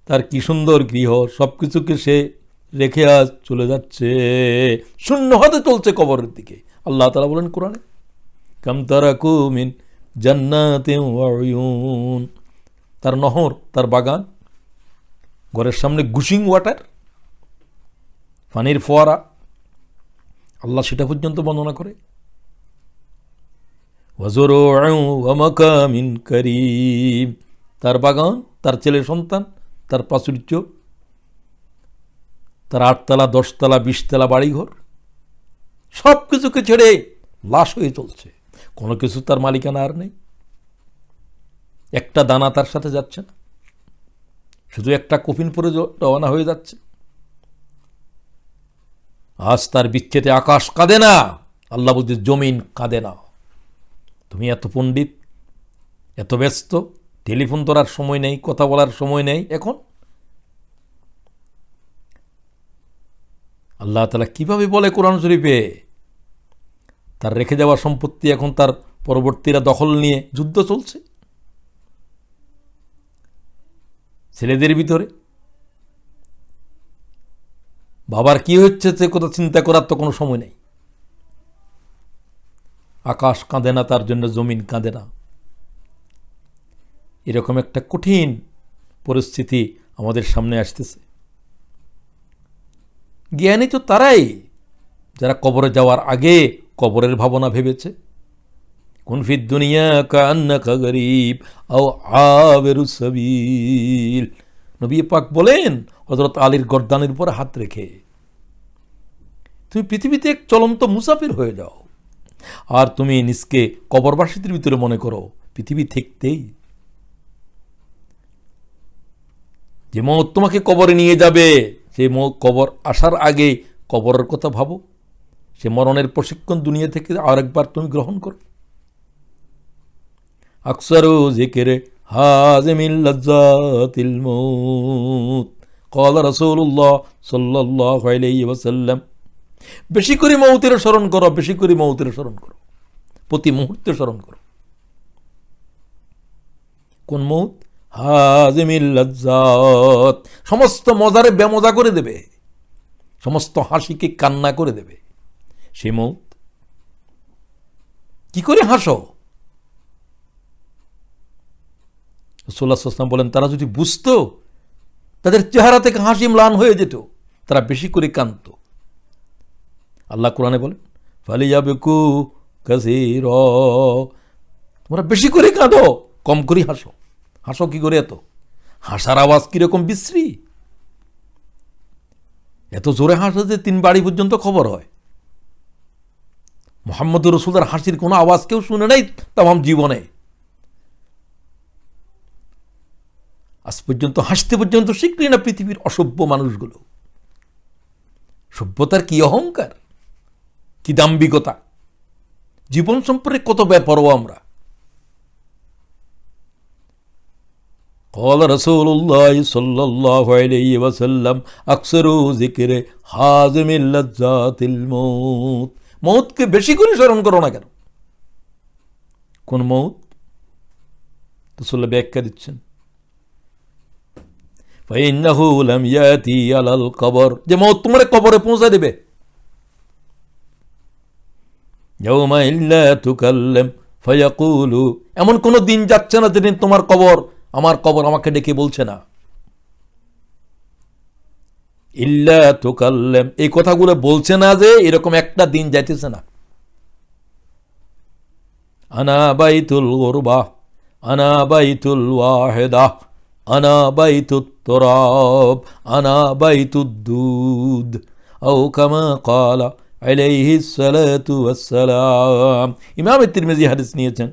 তার কি সুন্দর গৃহ, সব কিছুকে সে রেখে আজ চলে যাচ্ছে, শূন্য হাতে চলছে কবরের দিকে। আল্লাহ তাআলা বলেন কোরআনে কাম তারাকু মিন জান্নাতিন ওয়া উয়ুন, তার নহর, তার বাগান, ঘরের সামনে গুশিং ওয়াটার, পানির ফোয়ারা, আল্লাহ সেটা পর্যন্ত বর্ণনা করে। ওয়া যুরু'in ওয়া মাকামিন কারীম, তার বাগান, তার ছেলে সন্তান, তার প্রাচুর্য, তার 8 তলা 10 তলা 20 তলা বাড়িঘর, সব কিছুকে ছেড়ে লাশ হয়ে চলছে, কোনো কিছু তার মালিকানা আর নেই, একটা দানা তার সাথে যাচ্ছে না, শুধু একটা কফিন পরে রওনা হয়ে যাচ্ছে। আজ তার বিচ্ছেদে আকাশ কাঁদে না, আল্লাহ বলছে জমিন কাঁদে না। তুমি এত পণ্ডিত, এত ব্যস্ত, টেলিফোন ধরার সময় নেই, কথা বলার সময় নেই। এখন আল্লাহ তাআলা কিভাবে বলে কোরআন শরীফে, তার রেখে যাওয়া সম্পত্তি এখন তার পরবর্তীরা দখল নিয়ে যুদ্ধ চলছে ছেলেদের ভিতরে। বাবার কি হচ্ছে সে কথা চিন্তা করার তো কোনো সময় নেই। আকাশ কাঁদে না, তার জন্য জমিন কাঁদে না। এরকম একটা কঠিন পরিস্থিতি আমাদের সামনে আসতেছে। জ্ঞানী তো তারাই যারা কবরে যাওয়ার আগে কবরের ভাবনা ভেবেছে। কুন ফিদ দুনিয়া কান্নাকা গরীব আও আবিরুস সাবিল, নবী পাক বলেন হযরত আলীর গর্দানের উপর হাত রেখে, তুমি পৃথিবীতে এক চলন্ত মুসাফির হয়ে যাও, আর তুমি নিজকে কবরবাসীদের ভিতরে মনে করো পৃথিবী থাকতেই। যে মওত তোমাকে কবরে নিয়ে যাবে, সেই কবর আসার আগে কবরের কথা ভাবো। সে মরণের প্রশিক্ষণ দুনিয়া থেকে আরেকবার তুমি গ্রহণ করো। আকসারু যিকরে হাজিমিল লাজ্জাতিল মউত ক্বালা রাসূলুল্লাহ সাল্লাল্লাহু আলাইহি ওয়াসাল্লাম, বেশি করে মওতের স্মরণ করো, বেশি করে মওতের স্মরণ করো, প্রতি মুহূর্তে স্মরণ করো। কোন মউত? হাজিমিল লাজ্জাত, সমস্ত মজারে বেমজা করে দেবে, সমস্ত হাসিকে কান্না করে দেবে সে মউত। কি করে হাসো? রাসূলুল্লাহ সাল্লাল্লাহু আলাইহি ওয়াসাল্লাম বলেন, তারা যদি বুঝতো তাদের চেহারা থেকে হাসি ম্লান হয়ে যেত, তারা বেশি করে কাঁদত। আল্লাহ কোরআনে বলেন ফালিয়াবকু কাসীরা, তোমরা বেশি করে কাঁদো, কম করে হাসো। হাসো কি করে? এত হাসার আওয়াজ কিরকম বিশ্রী, এত জোরে হাসে যে 3 বাড়ি পর্যন্ত খবর হয়। মুহাম্মদুর রাসূলের হাসির কোনো আওয়াজ কেউ শুনে নাই তামাম জীবনে, আজ পর্যন্ত হাসতে পর্যন্ত শিখলি না পৃথিবীর অসভ্য মানুষগুলো। সভ্যতার কি অহংকার, কি দাম্ভিকতা, জীবন সম্পর্কে কত বেপরোয়া আমরা। قال رسول الله صلى الله عليه وسلم اكثروا ذكر حازم اللذات الموت, মওতকে বেশি করে স্মরণ করো না কেন? কোন মওত? রাসূলুল্লাহ ব্যাখ্যা দিচ্ছেন فإنه لم يأتي على القبر, যে মওত তোমার কবরে পৌঁছে দেবে। يوم إلا تكلم فيقول, এমন কোন দিন যাচ্ছে না যেদিন তোমার কবর, আমার কবর আমাকে ডেকে বলছে না। ইল্লা তুকাল্লাম, এই কথাগুলো বলছে না যে এরকম একটা দিন যাইতেছে না। আনা বাইতুল গুরবা, আনা বাইতুল ওয়াহিদা, আনা বাইতুত তুরাব, আনা বাইতুদ দুদ, আও কামা ক্বালা আলাইহিস সালাতু ওয়াস সালাম। ইমাম তিরমিজি হাদিস নিয়েছেন,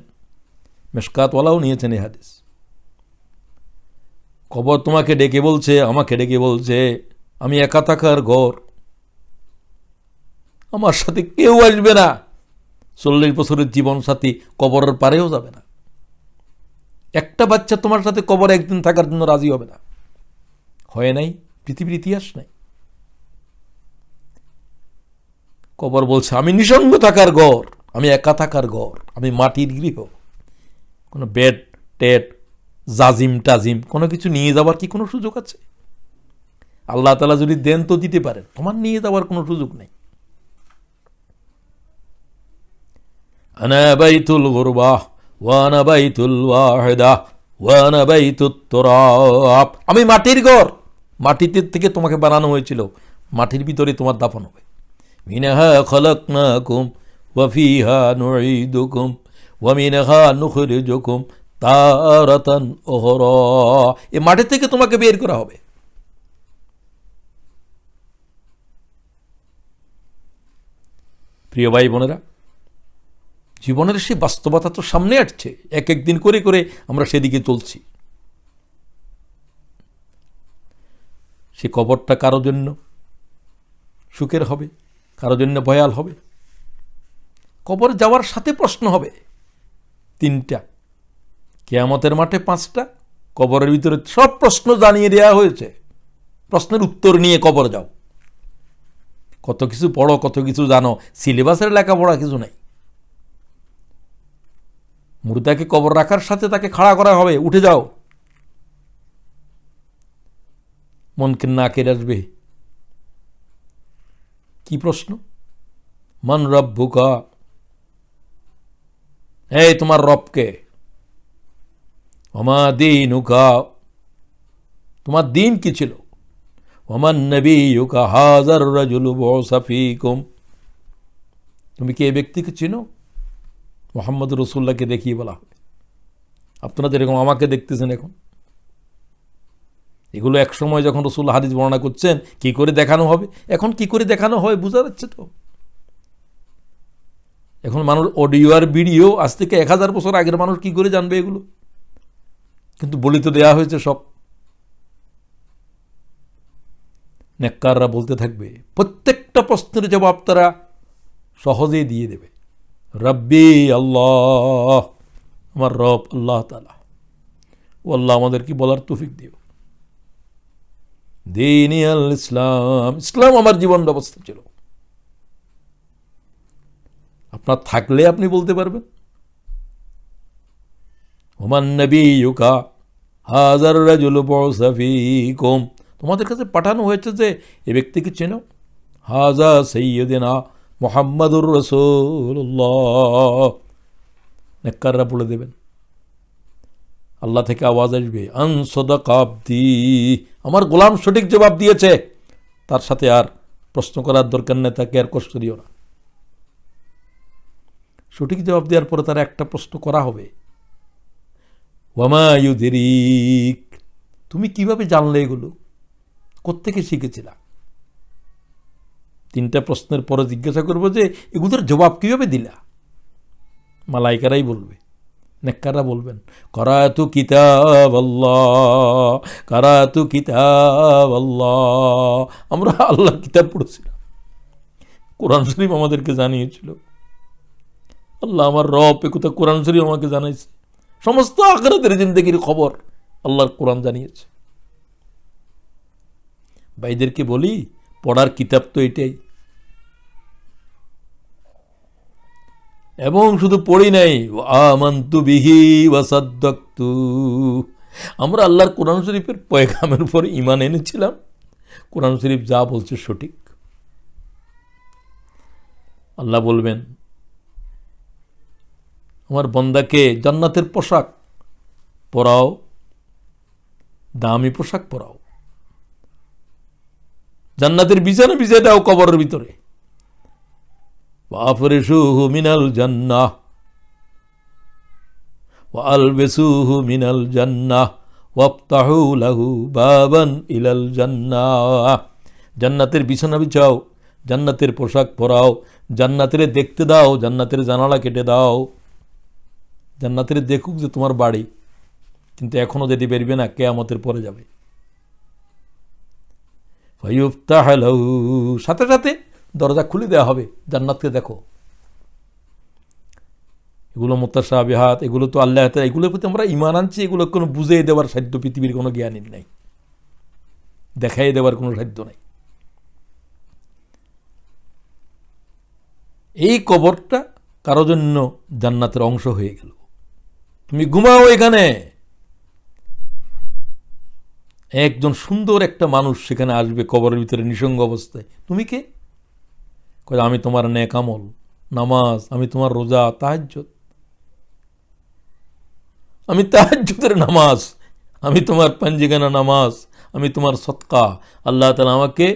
মিশকাত ওয়ালাও নিয়েছেন এই হাদিস। কবর তোমাকে ডেকে বলছে, আমাকে ডেকে বলছে আমি একা থাকার ঘর, আমার সাথে কেউ আসবে না। 40 বছরের জীবন সাথী কবরের পারেও যাবে না। একটা বাচ্চা তোমার সাথে কবরে একদিন থাকার জন্য রাজি হবে না। হয় নাই, পৃথিবীর ইতিহাস নাই। কবর বলছে আমি নিঃসঙ্গ থাকার ঘর, আমি একা থাকার ঘর, আমি মাটির গৃহ। কোনো বেড টেড জাজিম টাজিম কোনো কিছু নিয়ে যাওয়ার কি কোনো সুযোগ আছে? আল্লাহ তাআলা যদি দেন তো দিতে পারেন, তোমার নিয়ে যাওয়ার কোনো সুযোগ নেই। আনা বাইতুল গুরবা ওয়া আনা বাইতুল ওয়াহিদা ওয়া আনা বাইতুত তুরাব, আমি মাটির ঘর, মাটিতে থেকে তোমাকে বানানো হয়েছিল, মাটির ভিতরে তোমার দাফন হবে। মিনহা খালাকনাকুম ওয়া ফিহা নুঈদুকুম ওয়া মিনহা নুখরিজুকুম তারাতান উখরা, এই মাটি থেকে তোমাকে বের করা হবে। প্রিয় ভাই বোনেরা, জীবনের সেই বাস্তবতা তো সামনে আসছে, এক এক দিন করে করে আমরা সেদিকে চলছি। সে কবরটা কারো জন্য সুখের হবে, কারো জন্য ভয়াল হবে। কবরে যাওয়ার সাথে প্রশ্ন হবে 3টা, কিয়ামতের মাঠে 5টা, কবরের ভিতরে সব প্রশ্ন জানিয়ে দেওয়া হয়েছে। প্রশ্নের উত্তর নিয়ে কবর যাও। কত কিছু পড়ো, কত কিছু জানো, সিলেবাসের লেখাপড়া কিছু নাই। মুর্দাকে কবর রাখার সাথে তাকে খাড়া করা হবে, উঠে যাও। মনকে না কেড়ে আসবে। কি প্রশ্ন? মান রব্বুকা, এই তোমার রবকে? ওমা দীনুকা, তোমার দিন কি ছিল? ওমান নবিয়ুকা হাযার রাজুলু বুসা ফীকুম, তুমি কি এই ব্যক্তিকে চিনো? মুহাম্মদ রাসূলুল্লাহকে দেখিয়ে বলা হবে। আপনারা যেরকম আমাকে দেখতেছেন এখন, এগুলো এক সময় যখন রাসূল হাদিস বর্ণনা করছেন কি করে দেখানো হবে, এখন কি করে দেখানো হয় বোঝা যাচ্ছে তো। এখন মানুষ অডিও আর ভিডিও, আজ থেকে 1000 বছর আগের মানুষ কি করে জানবে এগুলো? কিন্তু বলি তো দেয়া হয়েছে সব। নেককাররা বলতে থাকবে, প্রত্যেকটা প্রশ্নের জবাব তারা সহজেই দিয়ে দেবে। রব্বি আল্লাহ, আমার রব আল্লাহ তাআলা। ও আল্লাহ আমাদের কি বলার তৌফিক দিও। দীনি আল ইসলাম, ইসলাম আমার জীবন ব্যবস্থা ছিল। আপনার থাকলে আপনি বলতে পারবেন। ওমান নবিয়ুকা হাযার রাজুলু বুসা ফীকুম, তোমাদের কাছে পাঠানো হয়েছে যে এই ব্যক্তিকে চেনো। হাযা সাইয়্যিদুনা মুহাম্মাদুর রাসূলুল্লাহ। নেককাররা বলে দেবেন। আল্লাহ থেকে আওয়াজ আসবে, আন সাদাকা আবদি, আমার গোলাম সঠিক জবাব দিয়েছে, তার সাথে আর প্রশ্ন করার দরকার নেই, তাকে আর কষ্ট দিও না। সঠিক জবাব দেওয়ার পরে তার একটা প্রশ্ন করা হবে, ওয়ামা ইউদরিক, তুমি কিভাবে জানলে এগুলো, কোত্থেকে শিখেছিলা? 3টা প্রশ্নের পরে জিজ্ঞাসা করবো যে এগুলোর জবাব কিভাবে দিলা? মালাইকারাই বলবে, নেককাররা বলবেন, করাতু কিতাব আল্লাহ, করাতু কিতাব আল্লাহ, আমরা আল্লাহর কিতাব পড়েছিলাম। কোরআন শরীফ আমাদেরকে জানিয়েছিল। আল্লাহ আমার রব একথা কোরআন শরীফ আমাকে জানাইছে। সমস্ত আখিরাতের জিন্দেগির খবর আল্লাহর কোরআন জানিয়েছে। ভাইদেরকে বলি, পড়ার কিতাব তো এটাই। এবং শুধু পড়ি নাই, আমানতু বিহি ওয়া সাদ্দাকতু, আমরা আল্লাহর কোরআন শরীফের পয়গামের উপর ঈমান এনেছিলাম। কোরআন শরীফ যা বলছে সঠিক। আল্লাহ বলবেন, আমার বান্দাকে জান্নাতের পোশাক পরাও, দামি পোশাক পরাও, জান্নাতের বিছানা বিছিয়ে দাও কবরের ভিতরে। ওয়াফরিশুহু মিনাল জান্নাহ ওয়া আলবিসুহু মিনাল জান্নাহ ওয়াফতাহু লাহু বাবান ইলাল জান্নাহ, জান্নাতের বিছানা বিছাও, জান্নাতের পোশাক পরাও, জান্নাতের দেখতে দাও, জান্নাতের জানালা কেটে দাও। জান্নাতের দেখুক যে তোমার বাড়ি, কিন্তু এখনো যেতে পারবে না, কিয়ামতের পরে যাবে। ফায়ুফতাহ লাহু, সাথে সাথে দরজা খুলে দেওয়া হবে, জান্নাতকে দেখো। এগুলো মুতাশাবিহাত, এগুলো তো আল্লাহ, এগুলোর প্রতি আমরা ঈমান আনছি, এগুলো কোনো বুঝিয়ে দেওয়ার সাধ্য পৃথিবীর কোনো জ্ঞানীর নাই, দেখাই দেওয়ার কোনো সাধ্য নাই। এই কবরটা কারো জন্য জান্নাতের অংশ হয়ে গেল। তুমি ঘুমাও এখানে, একজন সুন্দর একটা মানুষ সেখানে আসবে কবরের ভিতরে নিঃসঙ্গ অবস্থায়। তুমি কে? কয় আমি তোমার নেক আমল, নামাজ, আমি তোমার রোজা, তাহাজ্জুদ, আমি তাহাজ্জুদের নামাজ, আমি তোমার পাঞ্জিগানা নামাজ, আমি তোমার সদকা, আল্লাহ তাআলা আমাকে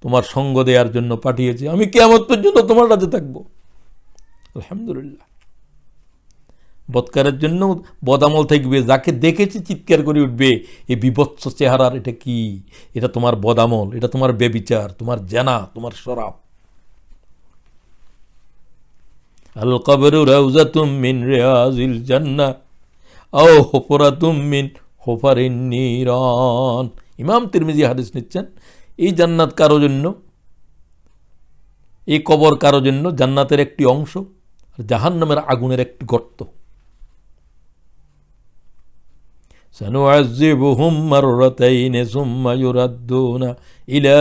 তোমার সঙ্গ দেওয়ার জন্য পাঠিয়েছে, আমি কিয়ামত পর্যন্ত তোমার কাছে থাকবো। আলহামদুলিল্লাহ। বদকারের জন্য বদামল থাকবে, যাকে দেখেছি চিৎকার করে উঠবে, এই বিভৎস চেহারার এটা কি? এটা তোমার বদামল, এটা তোমার বেবিচার, তোমার জেনা, তোমার শরাব। আল কবরু রাউযাতুম মিন রিয়াজিল জান্নাহ আও হুফরাতুম মিন হুফারিন নিরান। ইমাম তিরমিজি হাদিস নিচ্ছেন, এই জান্নাত কারো জন্য, এই কবর কারো জন্য জান্নাতের একটি অংশ, আর জাহান্নামের আগুনের একটি গর্ত। সানুআযিবুহুম মাররাতাইন সুম্মা ইউরাদ্দুনা ইলা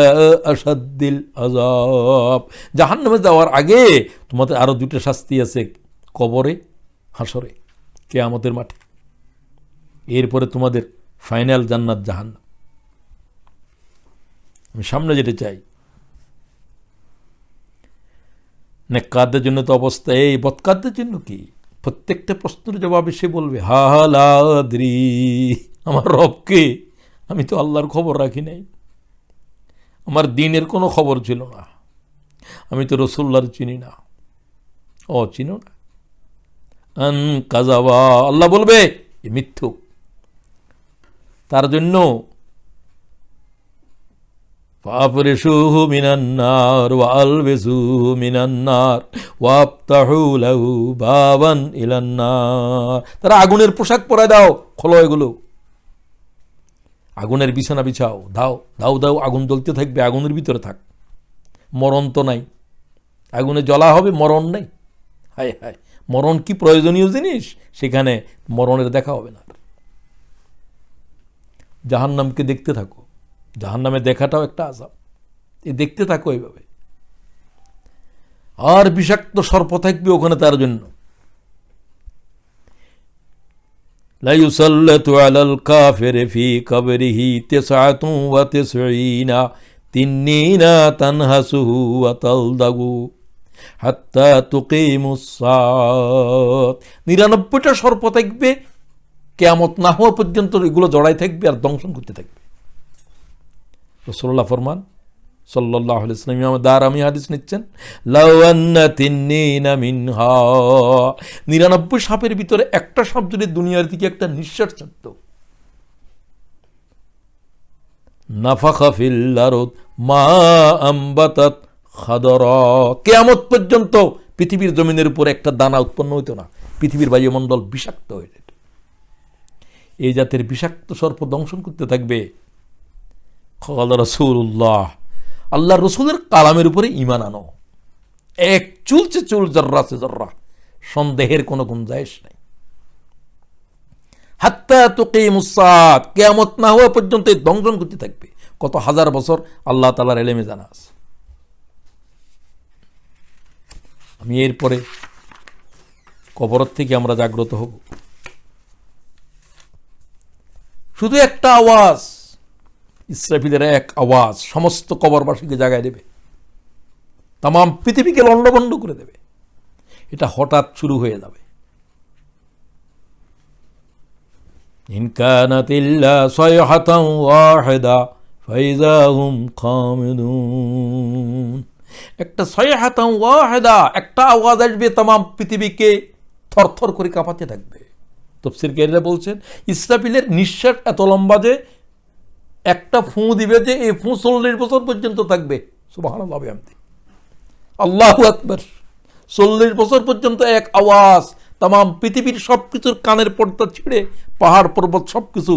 আশাদ্দিল আযাব। জাহান্নামে যাওয়ার আগে তোমাদের আরো দুটো শাস্তি আছে, কবরে, হাসরে, কিয়ামতের মাঠে। এরপরে তোমাদের ফাইনাল জান্নাত জাহান্নাম। আমি সামনে যেতে চাই, নেককারদের জন্য তো অবস্থা এই, বদকারদের জন্য কি? প্রত্যেকটা প্রশ্নের জবাবে সে বলবে হা লা আদরি, আমার রবকে আমি তো আল্লাহর খবর রাখি নাই, আমার দ্বীনের কোনো খবর ছিল না, আমি তো রাসূলুল্লাহর চিনি না। ও চিনো না? আন কাযাবা, আল্লাহ বলবে এ মিথ্যুক। তার জন্য ফাফরিশুহু মিনান নার ওয়া আলবিসুহু মিনান নার ওয়াফতাহু লাহু বাবান ইলান নার। তারা আগুনের পোশাক পরায় দাও, খোলো এগুলো, আগুনের বিছানা বিছাও, দাও দাও দাও, আগুন জ্বলতে থাকবে, আগুনের ভিতরে থাক, মরণ তো নাই, আগুনে জ্বলা হবে, মরণ নেই। হায় হায়, মরণ কি প্রয়োজনীয় জিনিস, সেখানে মরণের দেখা হবে না। জাহান্নামকে দেখতে থাকো, জাহান্নামে দেখাটাও একটা আযাব, দেখতে থাকো এইভাবে। আর বিষাক্ত সর্প থাকবে ওখানে তার জন্য। লা ইউসাল্লাতু আলাল কাফিরি ফি কবরিহি 99 তিন্নিনা তানহাসুহু ওয়া তালদাগু হাত্তা তুকিমুস সাত। 99টা সর্প থাকবে, কিয়ামত না হওয়া পর্যন্ত এগুলো জড়াই থাকবে আর দংশন করতে থাকবে। রাসূলুল্লাহ ফরমান সাল্লাল্লাহু আলাইহি ওয়াসাল্লাম, ইমাম দারামি হাদিস নিচ্ছেন, লাউ আন্না তিন্নিনা মিনহা, 99 সাপের ভিতরে একটা সাপ যদি দুনিয়ার দিকে একটা নিঃশ্বাস ছাড়ত, নাফাখা ফিল আরদ মা আম্বাতাত খাদরা, কিয়ামত পর্যন্ত পৃথিবীর জমিনের উপর একটা দানা উৎপন্ন হইতো না, পৃথিবীর বায়ুমণ্ডল বিষাক্ত হয়ে যেত। এই জাতের বিষাক্ত সর্প দংশন করতে থাকবে। ক্বালা রাসূলুল্লাহ, আল্লাহ রসুলের কালামের উপরে ঈমান আনো, এক চুল সে চুল, জর্রা সে জর্রা, সন্দেহের কোনো গুঞ্জাইশ নাই। হাত্তা তুকিমুস সাত, কিয়ামত না হওয়া পর্যন্ত দংশন করতে থাকবে। কত হাজার বছর আল্লাহ তাআলার ইলমে জানা আছে। আমি এরপরে কবর থেকে আমরা জাগ্রত হব, শুধু একটা আওয়াজ, ইসরাফিলের এক আওয়াজ সমস্ত কবরবাসীকে জাগায় দেবে, তাম পৃথিবীকে লণ্ডভণ্ড করে দেবে। এটা হঠাৎ শুরু হয়ে যাবে। ইন কানাত ইল্লা সায়হাতান ওয়াহিদা ফাইযা হুম খামিদুন, একটা সায়হাতান ওয়াহিদা, একটা আওয়াজ আসবে, তাম পৃথিবীকে থরথর করে কাঁপাতে থাকবে। তাফসীরকারীরা বলছেন ইসরাফিলের নিঃশ্বাস এত লম্বা যে একটা ফুঁ দিবে, যে এই ফুঁ 40 বছর পর্যন্ত থাকবে। সুবহানাল্লাহ বিহামদিহি, আল্লাহু আকবার। 40 বছর পর্যন্ত এক আওয়াজ, তাম পৃথিবীর সবকিছুর কানের পর্দা ছিঁড়ে পাহাড় পর্বত সবকিছু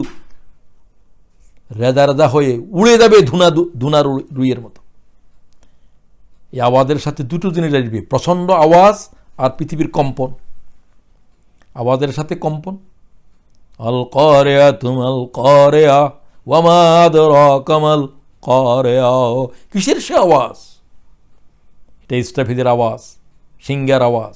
রেজা রেজা হয়ে উড়ে যাবে ধুনা রুইয়ের মতো। এই আওয়াজের সাথে দুটো জিনিস আসবে, প্রচণ্ড আওয়াজ আর পৃথিবীর কম্পন। আওয়াজের সাথে কম্পন। আল কারিয়াতু মাল কারিয়া ওয়া মা আদরাকা মাল কারিয়া, কিসের সে আওয়াজ? এটা ইসরাফিলের আওয়াজ, সিংহের আওয়াজ,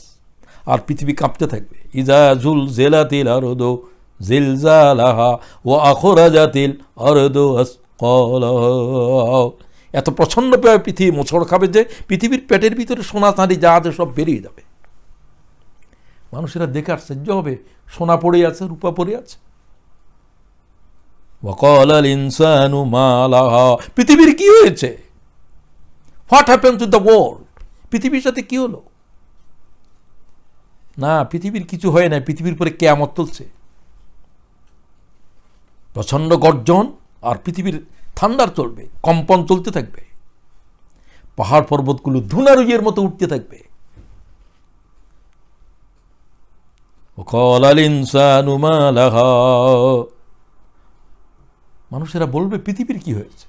আর পৃথিবী কাঁপতে থাকবে। ইজা জুলজিলাতিল আরদু জিলজালাহা ওয়া আখরাজাতিল আরদু আসকালাহা, এত প্রচণ্ড পৃথিবী মোচড় খাবে যে পৃথিবীর পেটের ভিতরে সোনা চাঁদি যা আছে সব বেরিয়ে যাবে। মানুষেরা দেখে আশ্চর্য হবে, সোনা পড়ে আছে, রূপা পড়ে আছে। ওয়াকালাল ইনসানু মা লাহা, পৃথিবীর কি হয়েছে? What happen to the world, পৃথিবীর সাথে কি হলো? না, পৃথিবীর কিছু হয় না, পৃথিবীর পরে কিয়ামত চলছে। প্রচণ্ড গর্জন আর পৃথিবীর থান্ডার চলবে, কম্পন চলতে থাকবে, পাহাড় পর্বতগুলো ধুনারুইয়ের মতো উঠতে থাকবে। وقال الإنسان ما لها মানুষেরা বলবে পৃথিবীর কি হয়েছে?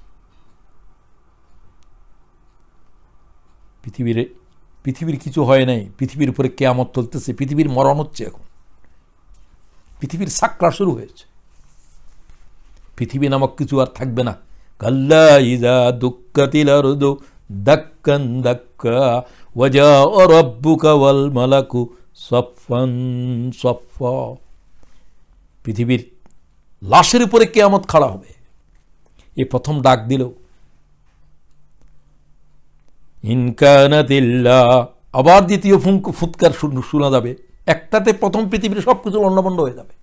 পৃথিবীর কিছু হয় নাই, পৃথিবীর উপরে কিয়ামত চলতেছে, পৃথিবীর মরণ হচ্ছে, এখন পৃথিবীর সাকরা শুরু হয়েছে, পৃথিবী নামক কিছু আর থাকবে না। কাল্লা ইযা দুক্কাতিল আরদু দাক্কান দাক্কা ওয়া জাআ রাব্বুকা ওয়াল মালাকু সাফফান সাফফা। পৃথিবীর লাশের উপরে কিয়ামত খাড়া হবে। এই প্রথম ডাক দিল ইনকানাতিল্লা, আবার দ্বিতীয় ফুৎকার শোনা যাবে। একটাতে প্রথম পৃথিবীর সব কিছু লণ্ডভণ্ড হয়ে যাবে।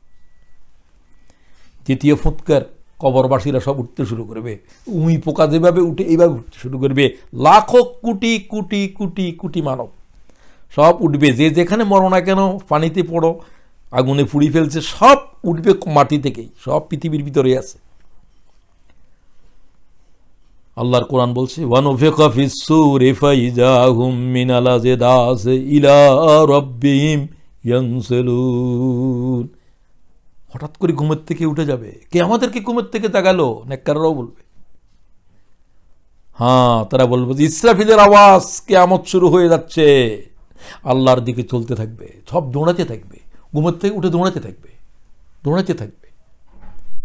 দ্বিতীয় ফুৎকার কবরবাসীরা সব উঠতে শুরু করবে, উই পোকা যেভাবে উঠে এইভাবে উঠতে শুরু করবে। লাখো কোটি কোটি কোটি কোটি মানব সব উঠবে, যে যেখানে মরো না কেন, পানিতে পড়ো, আগুনে পুড়ি ফেলছে, সব উঠবে মাটি থেকেই, সব পৃথিবীর ভিতরে আছে। আল্লাহর কোরআন বলছে ওয়ানুফিকা ফিস-সূরি ফাইযা হুম মিনাল আজদাসি ইলা রাব্বিহিম ইয়ানসিলুন। হঠাৎ করে ঘুমের থেকে উঠে যাবে। কে আমাদেরকে ঘুমের থেকে জাগালো? নেককাররাও বলবে। হ্যাঁ, তারা বলবে যে ইসরাফিলের আওয়াজ, কিয়ামত শুরু হয়ে যাচ্ছে। আল্লাহর দিকে চলতে থাকবে, সব দৌড়াতে থাকবে, ঘুমের থেকে উঠে দৌড়াতে থাকবে, দৌড়াতে থাকবে।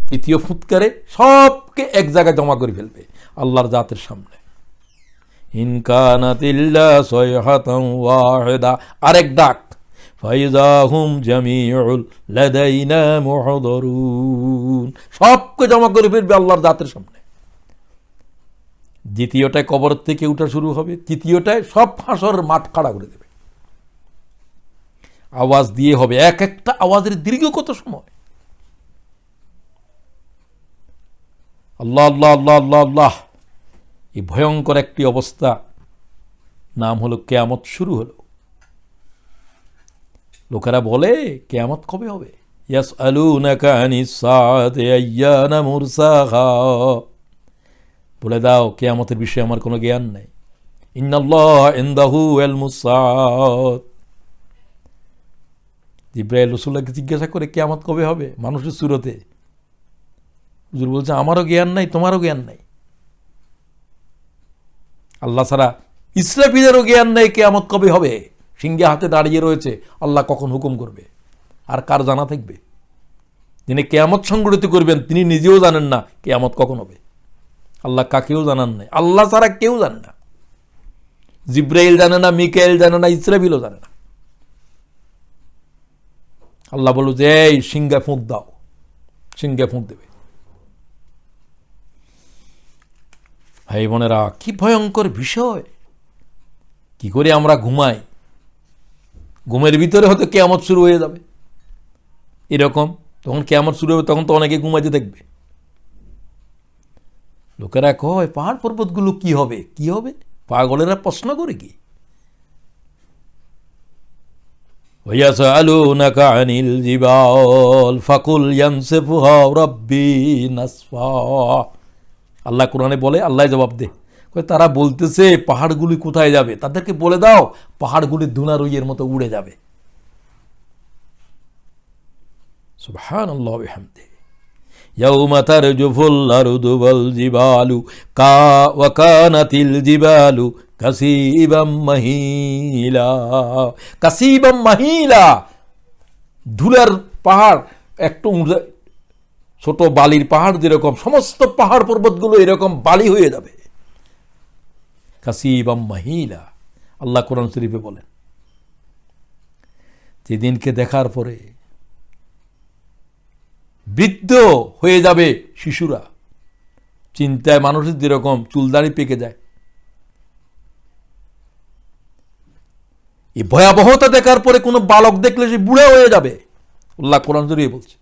তৃতীয় ফুৎকারে সবকে এক জায়গায় জমা করে ফেলবে আল্লাহর জাতের সামনে। ইনকানাতিল্লা সায়হাতান ওয়াহিদা, আরেক ডাক, ফাইযা হুম জামিউল লাদাইনা মুহদারুন, সবকে জমা করে ফেলবে আল্লাহর জাতের সামনে। দ্বিতীয়টায় কবর থেকে উঠা শুরু হবে, তৃতীয়টায় সব হাসর মাঠ খাড়া করে দেবে। আওয়াজ দিয়ে হবে, এক একটা আওয়াজের দীর্ঘ কত সময়। আল্লাহ আল্লাহ আল্লাহ আল্লাহ আল্লাহ, এই ভয়ঙ্কর একটি অবস্থা, নাম হলো কিয়ামত শুরু হলো। লোকেরা বলে কিয়ামত কবে হবে? ইয়াসআলুনাকা আনিস সাআতি আইয়ানা মুরসাহা, বলে দাও কিয়ামতের বিষয়ে আমার কোনো জ্ঞান নাই। ইন্নাল্লাহা ইনদাহু ইলমুস সাআত। জিবরাইল রাসূলুল্লাহকে জিজ্ঞাসা করে কিয়ামত কবে হবে মানুষের সুরতে। হুজুর বলছে আমারও জ্ঞান নাই, তোমারও জ্ঞান নাই। আল্লাহ ছাড়া ইসরাফিলেরও জ্ঞান নেই কিয়ামত কবে হবে। সিংহে হাতে দাঁড়িয়ে রয়েছে, আল্লাহ কখন হুকুম করবে, আর কার জানা থাকবে? যিনি কিয়ামত সংগঠিত করবেন তিনি নিজেও জানেন না কিয়ামত কখন হবে। আল্লাহ কাকেও জানান নাই, আল্লাহ ছাড়া কেউ জানে না। জিব্রাইল জানে না, মিকাইল জানে না, ইসরাফিলও জানে না। আল্লাহ বলল যে এই সিংহে ফুঁক দাও, সিংহে ফুঁক দেবে। ভাই বোনেরা, কি ভয়ঙ্কর বিষয়। কি করে আমরা ঘুমাই, ঘুমের ভিতরে হয়তো কিয়ামত শুরু হয়ে যাবে এরকম। তখন কিয়ামত শুরু হবে, তখন তো অনেকে ঘুমাইতে থাকবে। লোকেরা কয় পাহাড় পর্বতগুলো কি হবে, কি হবে? পাগলেরা প্রশ্ন করে কি? ওয়ায়াসআলুনাকা আনিল জিবাল ফাকুল ইয়ানসিফুহা রাব্বি নাসফা। আল্লাহ কোরআনে বলে, আল্লাহ জবাব দে, তারা বলতেছে পাহাড়গুলি কোথায় যাবে, তাদেরকে বলে দাও পাহাড়গুলি ধুনারুইয়ের মতো উড়ে যাবে। সুবহানাল্লাহি ওয়া বিহামদিহি। ইয়াউমা তারজুফুল আরদু ওয়াল জিবালু ওয়া কানাতিল জিবালু কাসীবাম মাহিলা। কাসীবাম মাহিলা, ধুলার পাহাড়, একটু ছোট বালির পাহাড় যেরকম, সমস্ত পাহাড় পর্বতগুলো এরকম বালি হয়ে যাবে। কাসীবাম মাহিলা, আল্লাহ কোরআন শরীফে বলেন। যেদিনকে দেখার পরে বৃদ্ধ হয়ে যাবে শিশুরা, চিন্তায় মানুষের যেরকম চুলদাড়ি পেকে যায়, এই ভয়াবহতা দেখার পরে কোনো বালক দেখলে সে বুড়া হয়ে যাবে, আল্লাহ কোরআন শরীফে বলছে।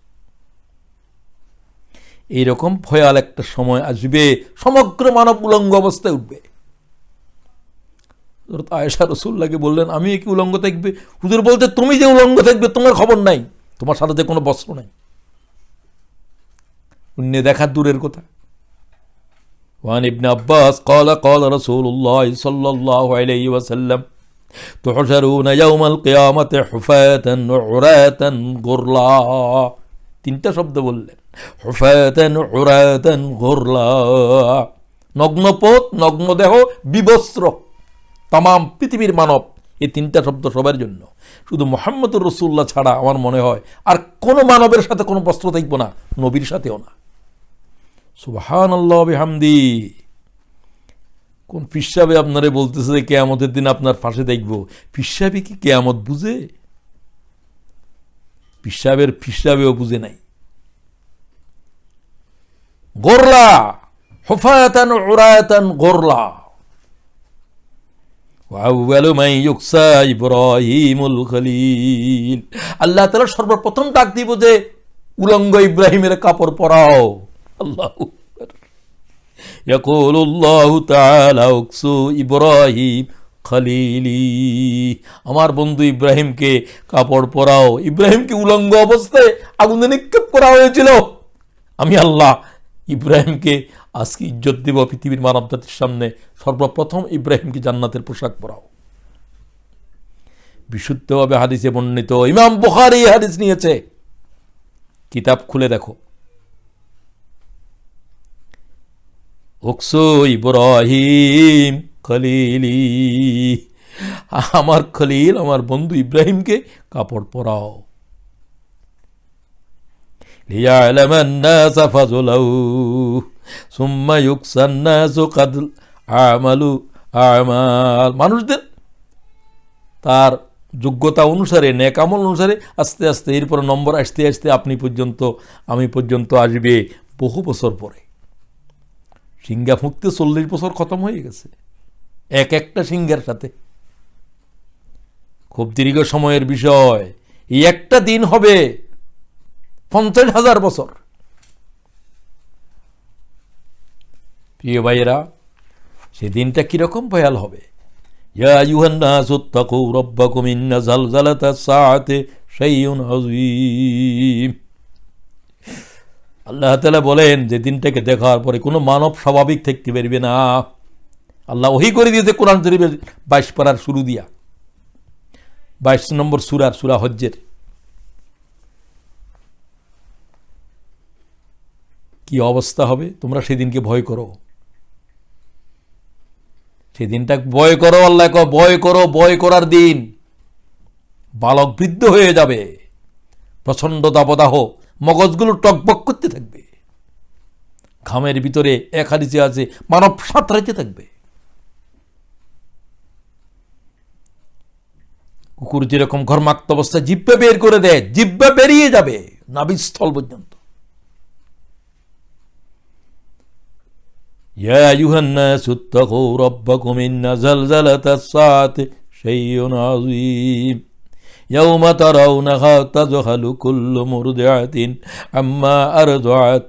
এইরকম ভয়াল একটা সময় আসবে, সমগ্র মানব উলঙ্গ অবস্থায় উঠবে। আয়েশা রাসূলুল্লাহকে বললেন আমি কি উলঙ্গ থাকবে? হুজুর বলতে তুমি যে উলঙ্গ থাকবে তোমার খবর নাই, তোমার সাথে যে কোনো বস্ত্র নাই। অন্য দেখার দূরের কথা। ওয়ান ইবনে আব্বাস قال قال رسول الله صلى الله عليه وسلم তুহশারুনা ইয়াউমাল কিয়ামাতি হুফাতান উরাতান গুরলা, তিনটা শব্দ বললেন, হুফাতান উরাতান গুরলা, নগ্নপথ, নগ্নদেহ, বিবস্ত্র, তামাম পৃথিবীর মানব। এই তিনটা শব্দ সবার জন্য। শুধু মুহাম্মদুর রাসূলুল্লাহ ছাড়া আমার মনে হয় আর কোনো মানবের সাথে কোনো বস্ত্র দেখব না, নবীর সাথেও না। সুবহানাল্লাহ বিহামদি। কোন পিসাবে আপনারে বলতেছে যে কিয়ামতের দিন আপনার ফাঁসে দেখব? পিসাবে কি কিয়ামত বুঝে? পিসাবেও বুঝে নাই। গোরলা, হুফাতান উরাতান গোরলা। ওয়াআউয়ালু মান ইউকসা ইব্রাহিমুল খলিল। আল্লাহ তাআলা সর্বপ্রথম ডাক দিব যে উলঙ্গ ইব্রাহিমের কাপড় পরাও। আল্লাহু আকবার। ইয়াকুলুল্লাহু তাআলা উকসু ইব্রাহিম খলিলি, আমার বন্ধু ইব্রাহিমকে কাপড় পরাও। ইব্রাহিমকে উলঙ্গ অবস্থায় আগুনে নিক্ষেপ করা হয়েছিল। আমি আল্লাহ ইব্রাহিমকে আজকে ইজ্জত দেব পৃথিবীর মানব জাতির সামনে। সর্বপ্রথম ইব্রাহিমকে জান্নাতের পোশাক পরাও। বিশুদ্ধভাবে হাদিসে বর্ণিত, ইমাম বুখারী হাদিস নিয়েছে, কিতাব খুলে দেখো। উকসু ইব্রাহিম খলিলি, আমার খলিল, আমার বন্ধু ইব্রাহিমকে কাপড় পরাও। লিয়ালামান নাস ফাযলাউ সুম্মা ইউকসান নাসু কাদ আমালু আমাল, মানুষদের তার যোগ্যতা অনুসারে, নেক আমল অনুসারে আস্তে আস্তে এরপর নম্বর আসতে আসতে আপনি পর্যন্ত, আমি পর্যন্ত আসবে বহু বছর পরে। সিংহা ফুঁকতে 40 বছর খতম হয়ে গেছে এক একটা সিংহার সাথে। খুব দীর্ঘ সময়ের বিষয়। এই একটা দিন হবে 50,000 বছর। প্রিয় ভাইয়েরা, সেদিনটা কিরকম ভয়াল হবে। ইয়া আইয়ুহান নাসু তাকু রাব্বাকুম ইন্না যালযালাতাস সাআতি শাইউন আযীম। আল্লাহ তাআলা বলেন, যে দিনটাকে দেখার পরে কোনো মানব স্বাভাবিক থাকতে পারবে না। আল্লাহ ওহী করে দিয়েছে কোরআন শরীফের 22 পারার শুরু দিয়া, 22 নম্বর সূরা হজ্জের। কি অবস্থা হবে? তোমরা সেদিনকে ভয় করো, সেদিনটা ভয় করো। আল্লাহ ভয় করো, ভয় করার দিন। বালক বৃদ্ধ হয়ে যাবে, প্রচন্ড দাবদাহ, মগজগুলো টকবক করতে থাকবে, ঘামের ভিতরে এক হাদিসে আছে মানব সাঁতরাইতে থাকবে। কুকুর যেরকম ঘর্মাক্ত অবস্থায় জিহ্বা বের করে দেয়, জিহ্বা বেরিয়ে যাবে নাভিস্থল পর্যন্ত। ইয়া আইয়ুহান নাসু তাকু রাব্বাকুম ইন্না যালযালাতাস সাআতি শাইউন আযীম ইয়াওমা তারাউনাহা তাযহালু কুল্লু মুরদিআতিন আম্মা আরদাআত।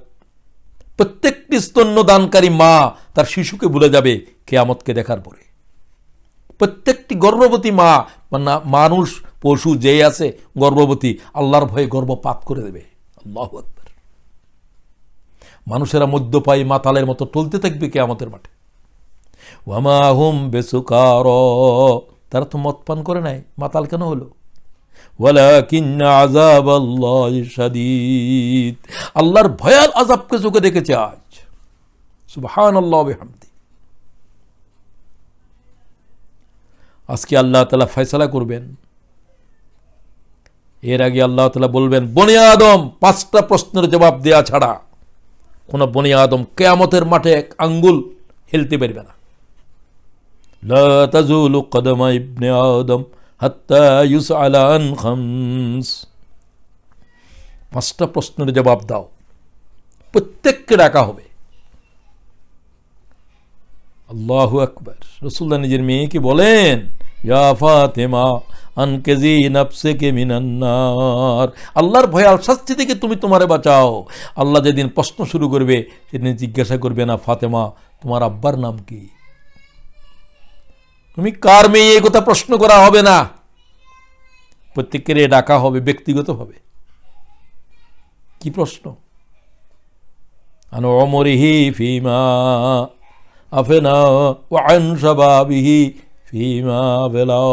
প্রত্যেকটি স্তন্যদানকারী মা তার শিশুকে ভুলে যাবে কিয়ামতকে দেখার পরে। প্রত্যেকটি গর্ভবতী মা, মানুষ পশু যেই আছে গর্ভবতী, আল্লাহর ভয়ে গর্ভপাত করে দেবে। আল্লাহু আকবার। মানুষেরা মদ্যপায়ী মাতালের মতো টলতে থাকবে কিয়ামতের মাঠে। ওয়ামা হুম বিসুকারা, তারা তো মদ পান করে নাই, মাতাল কেন হলো? ওয়ালাকিন্না আযাবাল্লাহি শাদীদ, আল্লাহর ভয়াল আযাবকে চোখে দেখেছে আজ। সুবহানাল্লাহ বিহামদি। আজকে আল্লাহ তাআলা ফয়সালা করবেন। এর আগে আল্লাহ তাআলা বলবেন, বনি আদম 5টা প্রশ্নের জবাব দেয়া ছাড়া কোন বনি আদম কিয়ামতের মাঠে এক আঙ্গুল হেলতে পারবে না। লা তাজুলু কদমা ইবনে আদম হাত্তা ইউসআলা আন খামস। 5টা প্রশ্নের জবাব দাও, প্রত্যেককে ডাকা হবে। আল্লাহু আকবার। রাসূলুল্লাহ নিজের মেয়েকে বলেন, ইয়া ফাতেমা আনকেজি নাফসিকে মিনান নার, আল্লাহর ভয়াল শাস্তি থেকে তুমি তোমারে বাঁচাও। আল্লাহ যেদিন প্রশ্ন শুরু করবে সেদিন জিজ্ঞাসা করবে না, ফাতেমা তোমার আব্বার নাম কি, তুমি কার মেয়ে, এই কথা প্রশ্ন করা হবে না। প্রত্যেকের ডাকা হবে ব্যক্তিগতভাবে। কি প্রশ্ন? আন উমরিহি ফিমা আফনা ওয়া আন শাবাবিহি ফিমা বেলাও,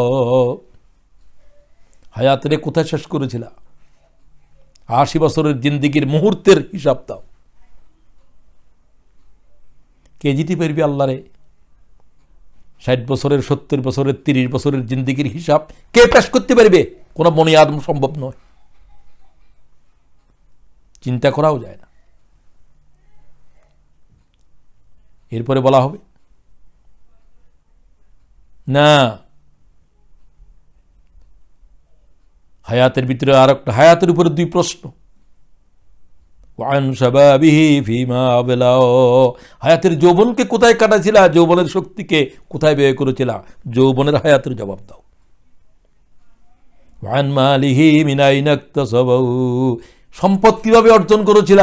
হায়াতের কোথায় শেষ করেছিল? 80 বছরের জিন্দিগির মুহূর্তের হিসাব দাও। কে জিতে পারবি আল্লাহরে? 60 বছরের, 70 বছরের, 30 বছরের জিন্দিগির হিসাব কে পেশ করতে পারবে? কোনো বনি আদম সম্ভব নয়, চিন্তা করাও যায় না। এরপরে বলা হবে না, হায়াতের ভিতরে আর একটা, হায়াতের উপরে 2 প্রশ্ন। ওয়ান শাবাবিহি ফিমা আবলাও, হায়াতের যৌবনকে কোথায় কাটাছিল? যৌবনের শক্তিকে কোথায় ব্যয় করেছিল? যৌবনের হায়াতের জবাব দাও। ওয়ান মালিহি মিন আইনা ইকতাসাবাহু, সম্পদ কিভাবে অর্জন করেছিল?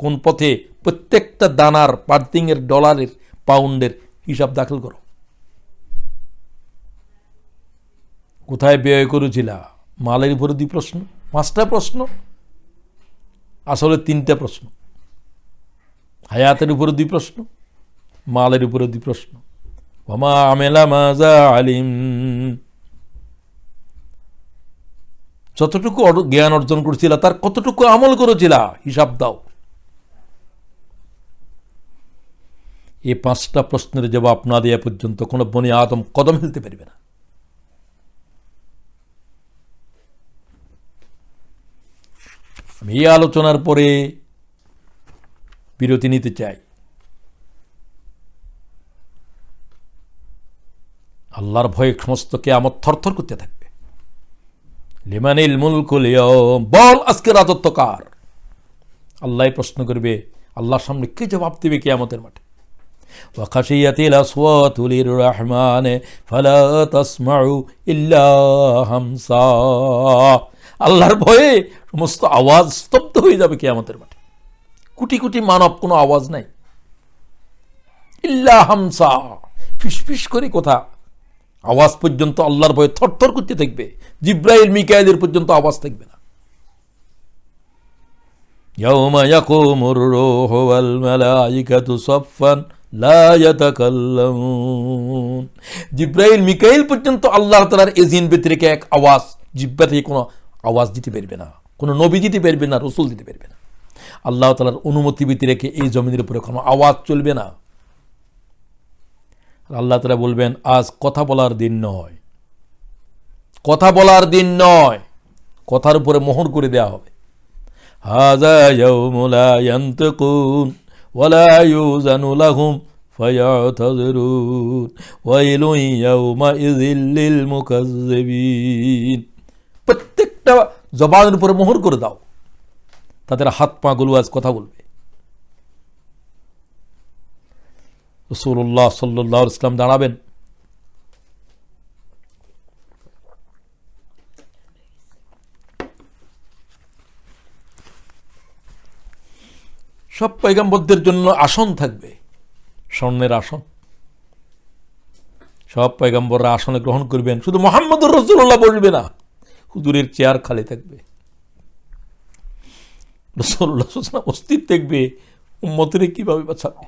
কোন পথে? প্রত্যেকটা দানার, পার্থিংয়ের, ডলারের, পাউন্ডের হিসাব দাখিল করো। কোথায় ব্যয় করেছিল? মালের উপরে 2 প্রশ্ন। 5টা প্রশ্ন, আসলে 3টা প্রশ্ন। হায়াতের উপরে 2 প্রশ্ন, মালের উপরে 2 প্রশ্ন। ওয়ামা আমেলা মাজা আলিম, যতটুকু জ্ঞান অর্জন করেছিল তার কতটুকু আমল করেছিল, হিসাব দাও। এই 5টা প্রশ্নের জবাব না দেওয়া পর্যন্ত কোনো বনি আদম কদম ফেলতে পারবে না। আমি এই আলোচনার পরে বিরতি নিতে চাই। আল্লাহর ভয়ে সমস্ত কিয়ামত থরথর করতে থাকবে। লিমানিল মুলকুল ইয়াওম, বল আজকে রাজত্ব কার? আল্লাহ প্রশ্ন করবে। আল্লাহর সামনে কে জবাব দেবে কিয়ামতের মাঠে? ওয়া খাশিয়াতিল আসওয়াতু লিররহমানে ফালা তাসমাউ ইল্লা হামসা, আল্লাহর ভয়ে সমস্ত আওয়াজ স্তব্ধ হয়ে যাবে কিয়ামতের মাঠে। কোটি কোটি মানব, কোনো আওয়াজ নাই। ইল্লা হামসা, ফিসফিস করে কথা, আওয়াজ পর্যন্ত আল্লাহর ভয়ে থরথর করতে থাকবে। জিব্রাইল মিকাইলের পর্যন্ত আওয়াজ থাকবে না। ইয়াউমা ইয়াকুমুর রূহু ওয়াল মালাইকাতু সাফফান লা ইয়াতাকাল্লামুন, জিব্রাইল মিকাইল পর্যন্ত আল্লাহ তাআলার এজিন ব্যতিরেকে এক আওয়াজ, জিব্বা থেকে কোনো আওয়াজ দিতে পারবে না, কোনো নবী দিতে পারবে না, রসুল দিতে পারবে না। আল্লাহ তাআলার অনুমতি ব্যতিরেকে এই জমিনের উপরে কোনো আওয়াজ চলবে না। আল্লাহ তাআলা বলবেন, আজ কথা বলার দিন নয়, কথা বলার দিন নয়, কথার উপরে মোহর করে দেওয়া হবে। হাযা ইয়াউমু লা ইয়ানতিকুন ওয়ালা ইউযানু লাহুম ফায়াতাযিরুন ওয়াইলুন ইয়াউমাইযিল লিল মুকাজ্জিবিন, প্রত্যেকটা জবানের উপরে মোহর করে দাও, তাদের হাত পা গুলো আজ কথা বলবে। রাসূলুল্লাহ সাল্লাল্লাহু আলাইহি ওয়াসাল্লাম দাঁড়াবেন। সব পয়গম্বরদের জন্য আসন থাকবে, স্বর্ণের আসন। সব পয়গম্বররা আসনে গ্রহণ করবেন, শুধু মুহাম্মদুর রাসূলুল্লাহ বসবে না, হুজুরের চেয়ার খালি থাকবে। রাসূলুল্লাহ সাল্লাল্লাহু আলাইহি ওয়াসাল্লাম অস্থির থাকবে, উম্মতের কিভাবে বাঁচাবে।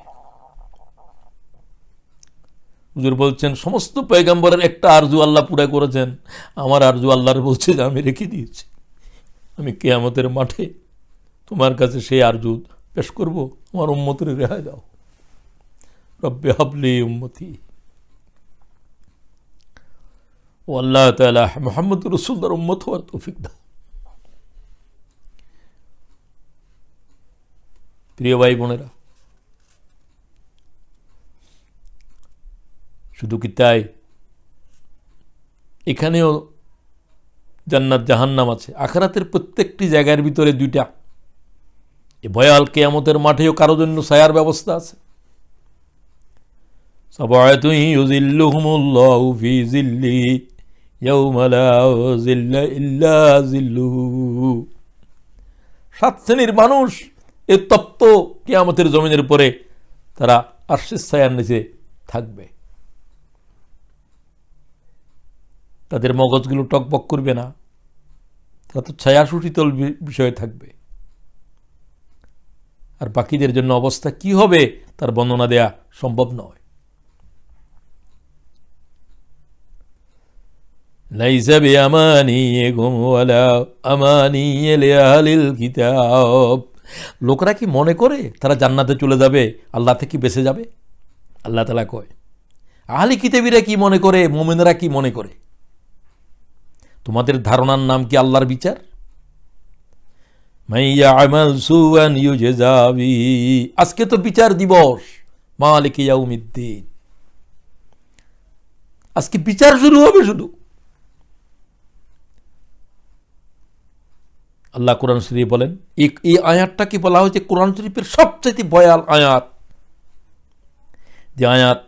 হুজুর বলছেন, সমস্ত পয়গম্বরের একটা আরজু আল্লাহ পুরা করেছেন, আমার আরজু আল্লাহর বলছে যে আমি রেখে দিয়েছি, আমি কিয়ামতের মাঠে তোমার কাছে সেই আরজু পেশ করব, আমার উম্মতের রেহাই দাও। রব্বে হাবলি উম্মতি। ও আল্লাহ তাআলা মুহাম্মদ রাসূলুল্লাহর উম্মত হওয়ার তৌফিক দাও। প্রিয় ভাই বোনেরা, শুধু কি তাই, এখানেও জান্নাত জাহান্নাম আছে। আখিরাতের প্রত্যেকটি জায়গার ভিতরে 2টা। এই ভয়াল কিয়ামতের মাঠেও কারো জন্য ছায়ার ব্যবস্থা আছে। সাবআতুন ইউযিল্লুহুমুল্লাহু ফি যিল্লিহি ইয়াওমা লা যিল্লা ইল্লা যিল্লুহু, 7 শ্রেণীর মানুষ এই তপ্ত কিয়ামতের জমিনের উপরে তারা আরশের ছায়ার নিচে থাকবে। তাদের মগজগুলো টকবক করবে না, তারা তো ছায়া সুশীতল বিষয়ে থাকবে। আর বাকিদের জন্য অবস্থা কি হবে তার বর্ণনা দেয়া সম্ভব নয়। লাইসা বিআমানিকুম ওয়ালা আমানিয়াল আহলিল কিতাব। লোকরা কি মনে করে তারা জান্নাতে চলে যাবে, আল্লাহ থেকে বেঁচে যাবে? আল্লাহ তাআলা কয়, আহলি কিতাবীরা কি মনে করে, মুমিনরা কি মনে করে? তোমাদের ধারণার নাম কি আল্লাহর বিচার? মাইয়া আমাল সুআন ইউজা বিহি। আজকে তো বিচার দিবস, মালিক ইয়াউমিদ্দিন। আজকে বিচার শুরু হবে শুধু। আল্লাহ কোরআন শরীফ বলেন, এই আয়াতটাকে বলা হয়েছে কোরআন শরীফের সবচেয়ে ভয়াল আয়াত। যে আয়াত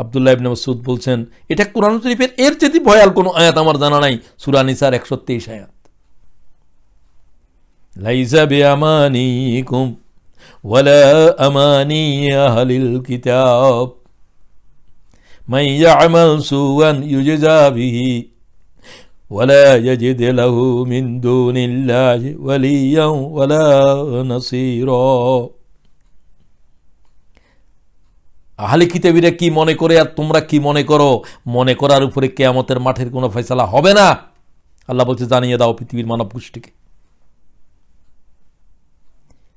আব্দুল্লাহ ইবনে মাসউদ বলছেন, এটা কোরআন শরীফের এর চেয়ে ভয়াল কোনো আয়াত আমার জানা নাই। সূরা নিসার 123 আয়াত। লাইসা বিআমানিকুম ওয়ালা আমানি আহলিল কিতাব মান ইয়ামাল সুআন ইউজা বিহি ওয়ালা ইয়াজিদ লাহু মিন দুনিল্লাহি ওয়ালিয়্যান ওয়ালা নাসীরা। আহলে কিতাবীরা কি মনে করে আর তোমরা কি মনে করো? মনে করার উপরে কিয়ামতের মাঠের কোনো ফয়সালা হবে না। আল্লাহ বলছে, জানিয়ে দাও পৃথিবীর মানব গোষ্ঠীকে।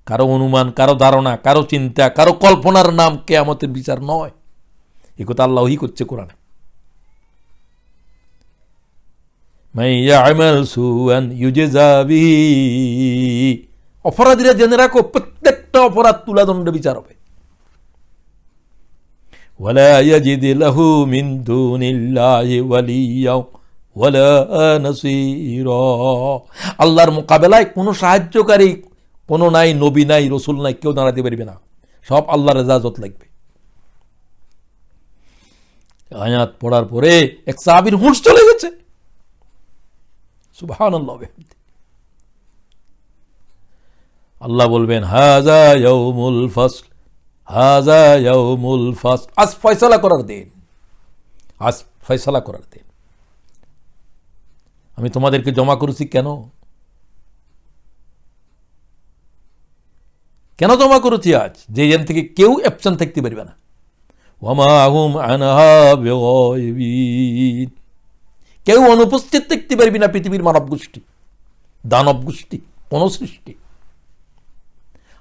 কারো অনুমান, কারো ধারণা, কারো চিন্তা, কারো কল্পনার নাম কিয়ামতের বিচার নয়। এ কথা আল্লাহ ওহী করছে কোরআনে। মান ইয়ামাল সুআন ইউজা বিহি। অপরাধীরা জেনে রাখো, প্রত্যেকটা অপরাধ তুলাদণ্ডে বিচার হবে। ওয়ালা ইয়াজিদ লাহু মিন দুনিল্লাহি ওয়ালিয়্যান ওয়ালা নাসীরা। আল্লাহর মোকাবেলায় কোনো সাহায্যকারী কোনো নাই, নবী নাই, রসুল নাই, কেউ দাঁড়াতে পারবে না। সব আল্লাহর ইজাজত লাগবে। আয়াত পড়ার পরে এক সাহাবীর হুঁশ চলে গেছে। সুবহানাল্লাহ। আল্লাহ বলবেন, হাযা ইয়াউমুল ফাসল, হাযা ইয়াউমুল ফাসল। আজ ফয়সালা করার দিন, আজ ফয়সালা করার দিন। আমি তোমাদেরকে জমা করেছি কেন? কেন জমা করেছি আজ? যে এখান থেকে কেউ অ্যাবসেন্ট থাকতে পারবে না। ওয়ামা হুম আনহা বিগায়বিন। কেউ অনুপস্থিত থাকতে পারবি না পৃথিবীর মানব গোষ্ঠী, দানব গোষ্ঠী, কোন সৃষ্টি।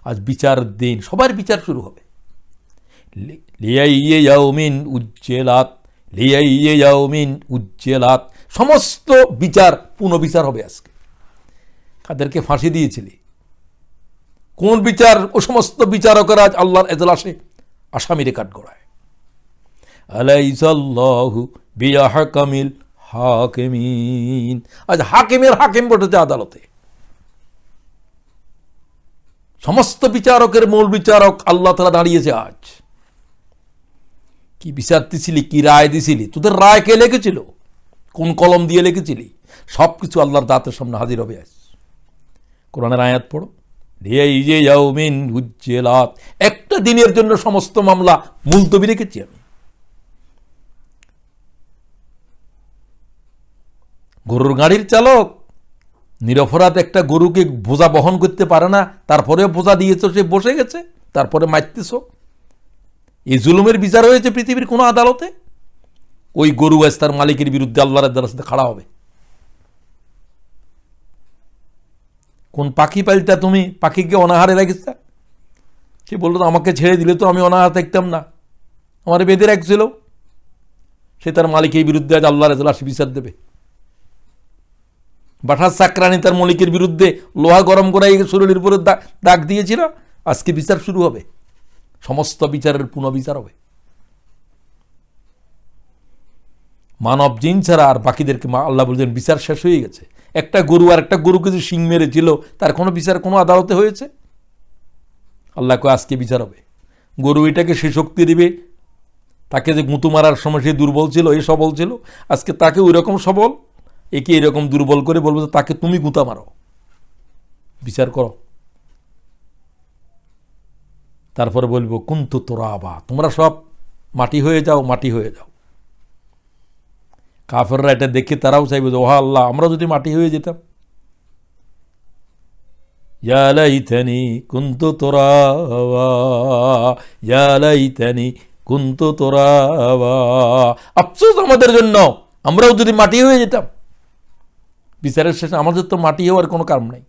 আজ বিচার দিন, সবার বিচার শুরু হবে। লিয়াইয়ে ইয়াউমিন উজ্জেলাত, লিয়াইয়ে ইয়াউমিন উজ্জেলাত। সমস্ত বিচার পুনঃবিচার হবে আজকে। কাদেরকে ফাঁসি দিয়েছিলি? কোন বিচার? ও সমস্ত বিচারকেরা আজ আল্লাহর এজলাসে আসামিরে কাঠগড়ায়। আলাইসাল্লাহু বিআহকামিল হাকিমিন। আজ হাকিমের হাকিম বসেছে আদালতে। সমস্ত বিচারকের মূল বিচারক আল্লাহ তাআলা দাঁড়িয়েছে আজ। কি বিচার দিছিলি, কি রায় দিছিলি, তোদের রায় কে লিখেছিল, কোন কলম দিয়ে লিখেছিলি, সবকিছু আল্লাহর দাঁতের সামনে হাজির হবে আজ। কোরআনের আয়াত পড়ো, লিয়াইয়ে ইয়াউমিন উজ্জেলাত। একটা দিনের জন্য সমস্ত মামলা মুলতবি রেখেছি আমি। গরুর গাড়ির চালক নিরপরাধ একটা গরুকে বোঝা বহন করতে পারে না, তারপরে বোঝা দিয়েছ, সে বসে গেছে, তারপরে মারতেছ। এই জুলুমের বিচার হয়েছে পৃথিবীর কোন আদালতে? ওই গরু আজ তার মালিকের বিরুদ্ধে আল্লাহর আদালতে খাড়া হবে। কোন পাখি পালতা তুমি, পাখিকে অনাহারে রাখিস? সে বললো, আমাকে ছেড়ে দিলে তো আমি অনাহার থাকতাম না, আমার বেঁধে রাখছিল। সে তার মালিকের বিরুদ্ধে আজ আল্লাহর আদালতে বিচার দেবে। বাঠার চাকরানি তার মালিকের বিরুদ্ধে লোহা গরম করাই শরীরের উপরে দাগ দিয়েছিল, আজকে বিচার শুরু হবে। সমস্ত বিচারের পুনঃবিচার হবে। মানব জিন ছাড়া আর বাকিদেরকে আল্লাহ বলছেন বিচার শেষ হয়ে গেছে। একটা গরু আর একটা গরুকে যে শিং মেরেছিল, তার কোনো বিচার কোনো আদালতে হয়েছে? আল্লাহকে আজকে বিচার হবে। গরু এটাকে সে শক্তি দিবে, তাকে যে গুঁতো মারার সময় সে দুর্বল ছিল, এ সবল ছিল, আজকে তাকে ওই রকম সবল, একে এরকম দুর্বল করে বলবো তাকে তুমি গুঁতা মারো, বিচার করো। তারপরে বলবো কুন্তু তুরাবা, তোমরা সব মাটি হয়ে যাও, মাটি হয়ে যাও। কাফেররা এটা দেখে তারাও চাইবে যে ওহা আল্লাহ, আমরা যদি মাটি হয়ে যেতাম। ইয়া লাইতানি কুন্তু তুরাবা, ইয়া লাইতানি কুন্তু তুরাবা। আফসোস আমাদের জন্য, আমরাও যদি মাটি হয়ে যেতাম, বিচারের শেষে আমাদের তো মাটি হওয়ার কোনো কারণ নাই।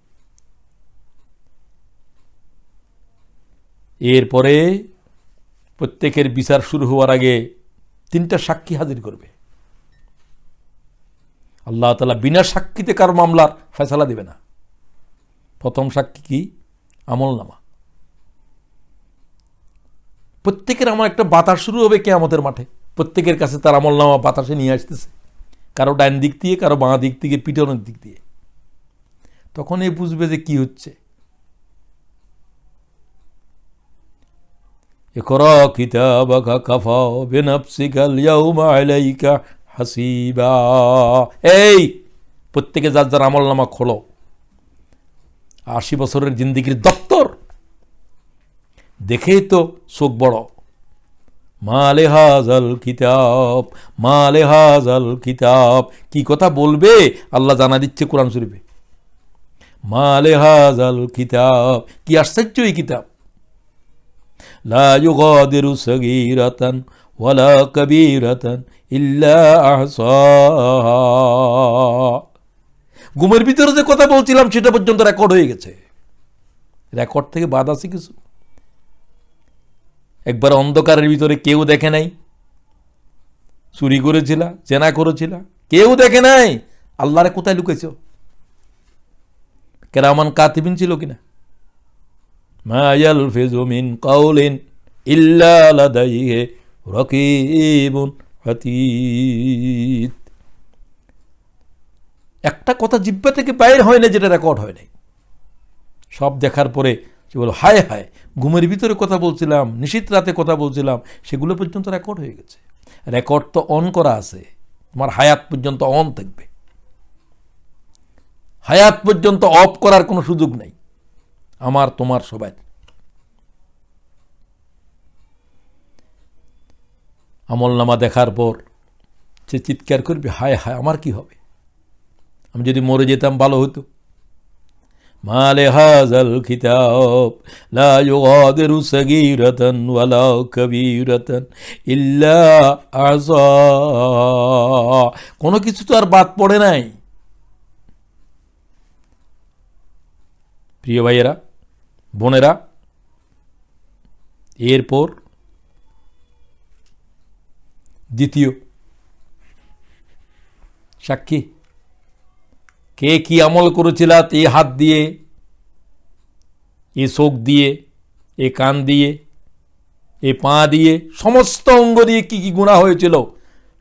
এরপরে প্রত্যেকের বিচার শুরু হওয়ার আগে 3টা সাক্ষী হাজির করবে। আল্লাহ তাআলা বিনা সাক্ষীতে কারো মামলার ফয়সালা দিবে না। প্রথম সাক্ষী কি? আমলনামা। প্রত্যেকের আমার একটা বাতাস শুরু হবে কিয়ামতের মাঠে, প্রত্যেকের কাছে তার আমলনামা বাতাসে নিয়ে আসতেছে, কারো ডান দিক দিয়ে, কারো বাঁ দিক থেকে, পিছনের দিক দিয়ে। তখন এই বুঝবে যে কি হচ্ছে। ইকরা কিতাবাকা কাফা বিনাফসিকাল ইয়াউমা আলাইকা হাসিবা। এই প্রত্যেকে যার যার আমলনামা খোলো। 80 বছরের জিন্দেগির দপ্তর দেখেই তো চোখ বড়। মালে হাজাল কিতাব, মালে হাজাল কিতাব, কি কথা বলবে আল্লাহ জানা দিচ্ছে কোরআন শরীফে। মালে হাজাল কিতাব, কি আশ্চর্য এই কিতাব। লা ইউগাদিরু সগীরাতান ওয়ালা কবীরাতান ইল্লা আহসাহা। ঘুমের ভিতরে যে কথা বলছিলাম সেটা পর্যন্ত রেকর্ড হয়ে গেছে। রেকর্ড থেকে বাদ আছে কিছু? একবার অন্ধকারের ভিতরে কেউ দেখে নাই চুরি করেছিল, জেনা করেছিল, কেউ দেখে নাই। আল্লাহরে কোথায় লুকাইছ? কিরামান কাতিবিন ছিল কিনা? মা ইয়ালফিযু মিন কাওলিন ইল্লা লাদাইহি রাকীবুন আতীদ। একটা কথা জিহ্বা থেকে বাইর হয় না যেটা রেকর্ড হয় নাই। সব দেখার পরে সে বলল, হায় হায়, ঘুমের ভিতরে কথা বলছিলাম, নিশীত রাতে কথা বলছিলাম, সেগুলো পর্যন্ত রেকর্ড হয়ে গেছে। রেকর্ড তো অন করা আছে, তোমার হায়াত পর্যন্ত অন থাকবে। হায়াত পর্যন্ত অফ করার কোনো সুযোগ নেই আমার, তোমার, সবাই। আমলনামা দেখার পর সে চিৎকার করবে, হায় হায়, আমার কি হবে? আমি যদি মরে যেতাম ভালো হতো। মালে হাজাল কিতাব লা ইউগাদিরু সগীরাতান ওয়ালা কবীরাতান ইল্লা আহসাহা। কোনো কিছু তো আর বাদ পড়ে নাই। প্রিয় ভাইয়েরা, বোনেরা, এরপর দ্বিতীয় সাক্ষী, কে কি আমল করেছিল, এই হাত দিয়ে, এ চোখ দিয়ে, এ কান দিয়ে, এ পা দিয়ে, সমস্ত অঙ্গ দিয়ে কি কি গুনাহ হয়েছিল,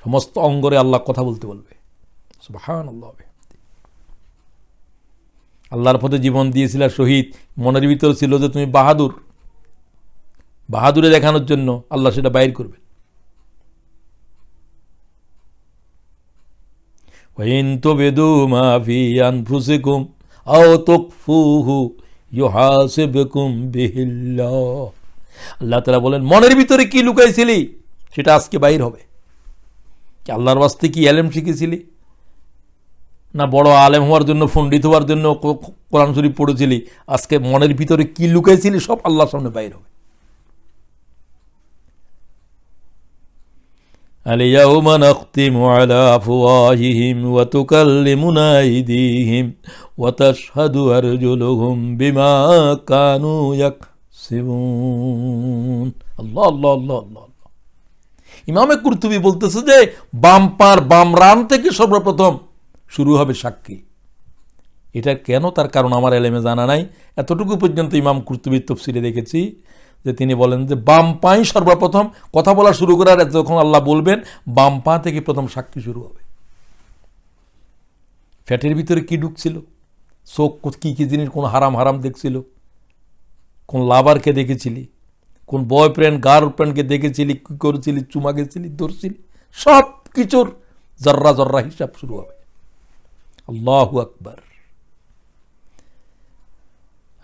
সমস্ত অঙ্গরে আল্লাহ কথা বলতে বলবে। সুবহানাল্লাহ। আল্লাহর পথে জীবন দিয়েছিল, শহীদ, মনের ভিতর ছিল যে তুমি বাহাদুর, বাহাদুরে দেখানোর জন্য আল্লাহ সেটা বাইর করবেন। وَإِن تُبْدُوا مَا فِي أَنفُسِكُمْ أَوْ تُخْفُوهُ يُحَاسِبْكُم بِهِ اللَّهُ। আল্লাহ তাআলা বলেন, মনের ভিতরে কি লুকাইছিলি সেটা আজকে বাইর হবে। কি আল্লাহর ওয়াস্তে কি ইলম শিখেছিলি, না বড় আলেম হওয়ার জন্য, পণ্ডিত হওয়ার জন্য কোরআন শরীফ পড়েছিলি, আজকে মনের ভিতরে কি লুকাইছিলি সব আল্লাহর সামনে বাইর হবে। اليوم نختم على أفواههم وتكلمنا أيديهم وتشهد أرجلهم بما كانوا يكسبون। আল্লাহ আল্লাহ আল্লাহ আল্লাহ। ইমামে কুরতুবী বলতেছে যে বামপার বাম রান থেকে সর্বপ্রথম শুরু হবে সাক্ষী। এটা কেন, তার কারণ আমার এলেমে জানা নাই। এতটুকু পর্যন্ত ইমাম কুরতুবীর তাফসীরে দেখেছি যে তিনি বলেন যে বাম পাই সর্বপ্রথম কথা বলা শুরু করার, যখন আল্লাহ বলবেন বাম পা থেকে প্রথম সাক্ষী শুরু হবে। ফ্যাটের ভিতরে কি ঢুকছিল, চোখ কি কি জিনিস, কোন হারাম হারাম দেখছিল, কোন লাভারকে দেখেছিলি, কোন বয়ফ্রেন্ড গার্লফ্রেন্ডকে দেখেছিলি, কি করেছিলি, চুমা গেছিলি, ধরছিলি, সব কিছুর জর্রা জর্রা হিসাব শুরু হবে। আল্লাহু আকবার।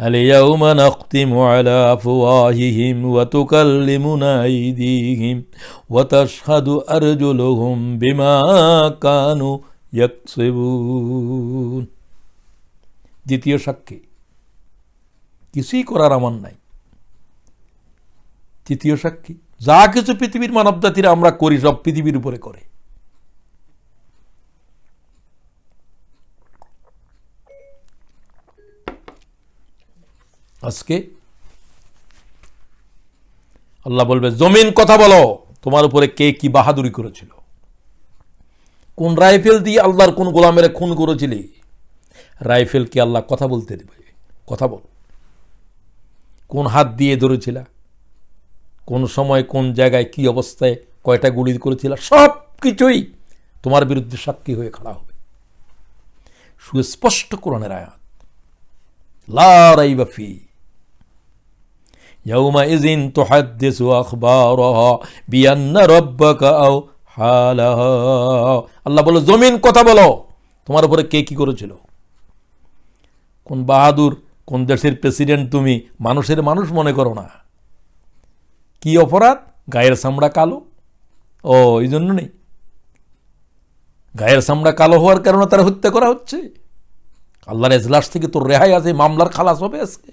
اليوم نختم على أفواههم وتكلمنا أيديهم وتشهد أرجلهم بما كانوا يكسبون। দ্বিতীয় সাক্ষী, কিছুই করার আমার নাই। তৃতীয় সাক্ষী, যা কিছু পৃথিবীর মানব জাতিরা আমরা করি সব পৃথিবীর উপরে করে। আজকে আল্লাহ বলবে, জমিন কথা বলো, তোমার উপরে কে কি বাহাদুরি করেছিল, কোন রাইফেল দিয়ে আল্লাহর কোন গোলামের খুন করেছিলি। রাইফেলকে আল্লাহ কথা বলতে দেবে, কথা বল। কোন হাত দিয়ে ধরেছিল, কোন সময় কোন জায়গায় কি অবস্থায় কয়টা গুলি করেছিল, সব কিছুই তোমার বিরুদ্ধে সাক্ষী হয়ে খাড়া হবে। সুস্পষ্ট কোরআনের আয়াত, লা রাইবা ফি। ইয়াউমাইযিন তুহাদ্দিসু আখবারাহা বিআন্না রাব্বাকা আও হালাহা। আল্লাহ বলে, জমিন কথা বলো, তোমার উপরে কে কি করেছিল, কোন বাহাদুর, কোন দেশের প্রেসিডেন্ট তুমি মানুষের মানুষ মনে করো না। কি অপরাধ? গায়ের চামড়া কালো। ও এই জন্য নেই, গায়ের চামড়া কালো হওয়ার কারণে তারা হত্যা করা হচ্ছে। আল্লাহর এজলাস থেকে তোর রেহাই আছে, মামলার খালাস হবে আজকে।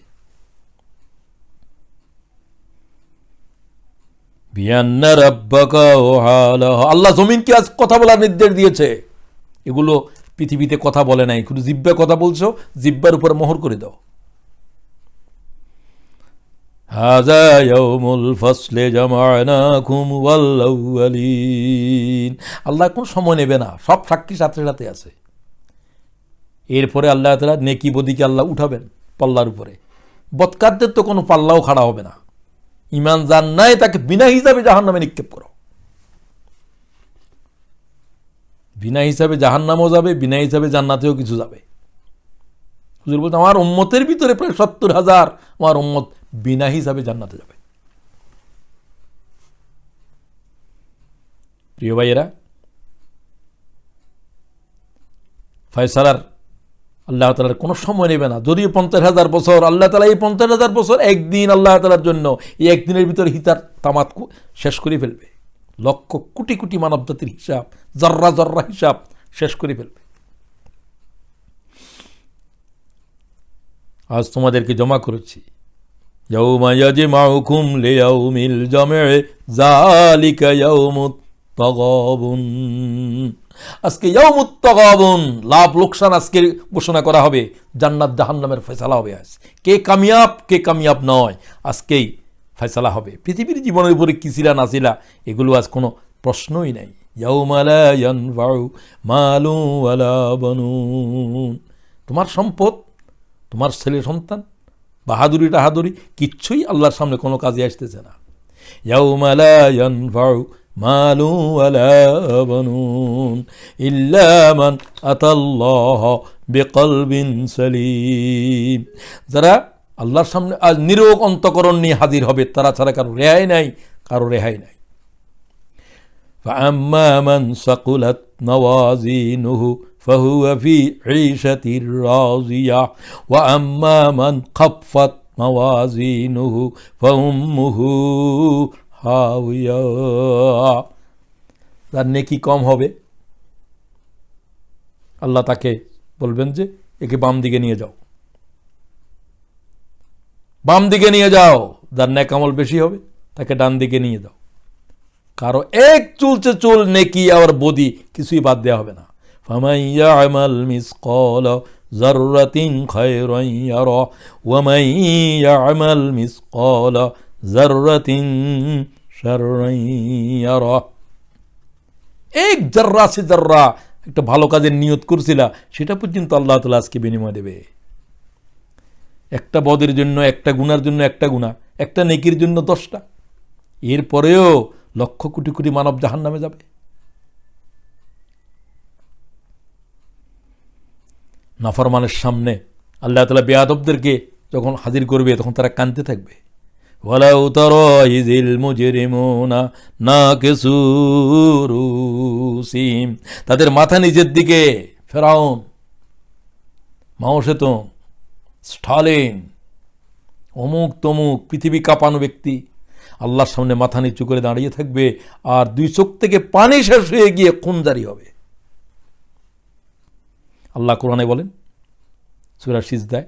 আল্লাহ জমিনকে আজ কথা বলার নির্দেশ দিয়েছে। এগুলো পৃথিবীতে কথা বলে নাই, শুধু জিব্বা কথা বলছো, জিব্বার উপরে মোহর করে দাও। হাযা ইয়াউমুল ফাসলি জামা'নাকুম ওয়াল আউয়ালিন। আল্লাহ কোন সময় নেবে না, সব সাক্ষী সাথে সাথে আছে। এরপরে আল্লাহ তাআলা নেকি বদিকে আল্লাহ উঠাবেন পাল্লার উপরে। বদকারদের তো কোনো পাল্লাও খাড়া হবে না। ঈমান যার নাই তাকে বিনা হিসাবে জাহান্নামে নিক্ষেপ করো। বিনা হিসাবে জাহান্নামও যাবে, বিনা হিসাবে জান্নাতেও কিছু যাবে। হুজুর বলতে, আমার উম্মতের ভিতরে প্রায় ৭০,০০০ আমার উম্মত বিনা হিসাবে জান্নাতে যাবে। প্রিয় ভাইয়েরা, ফয়সালার আল্লাহ তাআলার কোনো সময় নেবে না। যদিও ৫০,০০০ বছর, আল্লাহ তাআলা এই ৫০,০০০ বছর একদিন আল্লাহ তাআলার জন্য, এই একদিনের ভিতরে হিতার তামাত শেষ করে ফেলবে। লক্ষ কোটি কোটি মানব জাতির হিসাব, জর্রা জর্রা হিসাব শেষ করে ফেলবে। আজ তোমাদেরকে জমা করেছি, ইয়াউমা ইয়াজমাউকুম লিয়াউমিল জামঈ যালিকা ইয়াউমুত তাগাবুন। আজকে ইয়াউমুত তাগাবুন, লাভ লোকসান আজকে ঘোষণা করা হবে। জান্নাত জাহান্নামের ফয়সালা হবে। আজ কে কামিয়াব কে কামিয়াব নয় আজকেই ফয়সালা হবে। পৃথিবীর জীবনের উপরে কি ছিল না ছিল এগুলো আজ কোনো প্রশ্নই নাই। ইয়াউমা লা ইয়ানফাউ মালু ওয়ালা বানুন। তোমার সম্পদ, তোমার ছেলে সন্তান, বাহাদুরি টাহাদুরি কিচ্ছুই আল্লাহর সামনে কোনো কাজে আসতেছে না। ইয়াউমা লা ইয়ানফাউ মালু ওয়ালা বানুন ইল্লা মান আতাল্লাহ বিকলবিন সালিম। যারা আল্লাহর সামনে আজ নিরোগ অন্তঃকরণ নিয়ে হাজির হবে, তারা ছাড়া কারো রেহাই নাই, কারো রেহাই নাই। فأما من ثقلت موازينه فهو في عيشة راضية وأما من خفت موازينه فأمه হাওয়া। তার নেকি কম হবে, আল্লাহ তাকে বলবেন যে একে বাম দিকে নিয়ে যাও, বাম দিকে নিয়ে যাও। যার নেক আমল বেশি হবে তাকে ডান দিকে নিয়ে দাও। কারো এক চুলছে চুল নেকি আর বদি কিছুই বাদ দেওয়া হবে না। ফামান ইয়ামাল মিসকালা যাররাতিন খায়রান ইয়ারা ওয়া মান ইয়ামাল মিসকালা যাররাতিন শাররান ইয়ারা। এক যাররা সে যাররা একটা ভালো কাজের নিয়ত করছিলা, সেটা পর্যন্ত আল্লাহ তাআলা আজকে বিনিময় দেবে। একটা বদের জন্য একটা গুনার জন্য একটা গুনাহ, একটা নেকির জন্য 10টা। এরপরেও লক্ষ কোটি কোটি মানব জাহান্নামে যাবে। নাফরমানের সামনে আল্লাহ তাআলা বেয়াদবদেরকে যখন হাজির করবে তখন তারা কাঁদতে থাকবে। ওয়ালাউ তারা ইযিল মুজরিমুনা নাকিসু রুসিম। তাদের মাথা নিচের দিকে। ফেরাউন, মাও সেতুং, স্টালিন, অমুক তমুক পৃথিবী কাঁপানো ব্যক্তি আল্লাহর সামনে মাথা নিচু করে দাঁড়িয়ে থাকবে, আর 2 চোখ থেকে পানি শেষ হয়ে গিয়ে খুন জারি হবে। আল্লাহ কোরআনে বলেন সূরা সিজদায়,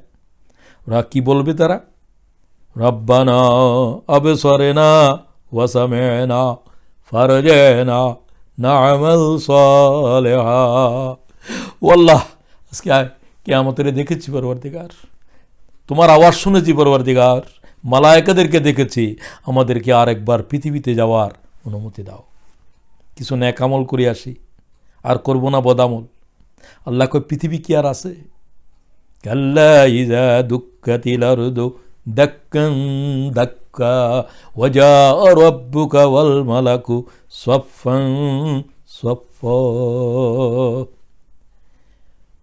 ওরা কি বলবে তারা? রব্বানা আবসারনা ওয়া সামি'না ফারজি'না না'মাল সালিহা। ও আল্লাহ, আজকে কিয়ামতের দেখেছি পরবর্তীকার, তোমার আওয়াজ শুনেছি পরওয়ারদিগার, মালায়েকাদেরকে দেখেছি, আমাদেরকে আর একবার পৃথিবীতে যাওয়ার অনুমতি দাও, কিছু নেক আমল করে আসি, আর করব না বদামল। আল্লাহ কয় পৃথিবী কি আর আছে? কাল্লা ইযা দুক্কাতিল আরদু দাক্কান দাক্কা ওয়াজাআ রাব্বুকা ওয়াল মালাকু সাফফান সাফফা।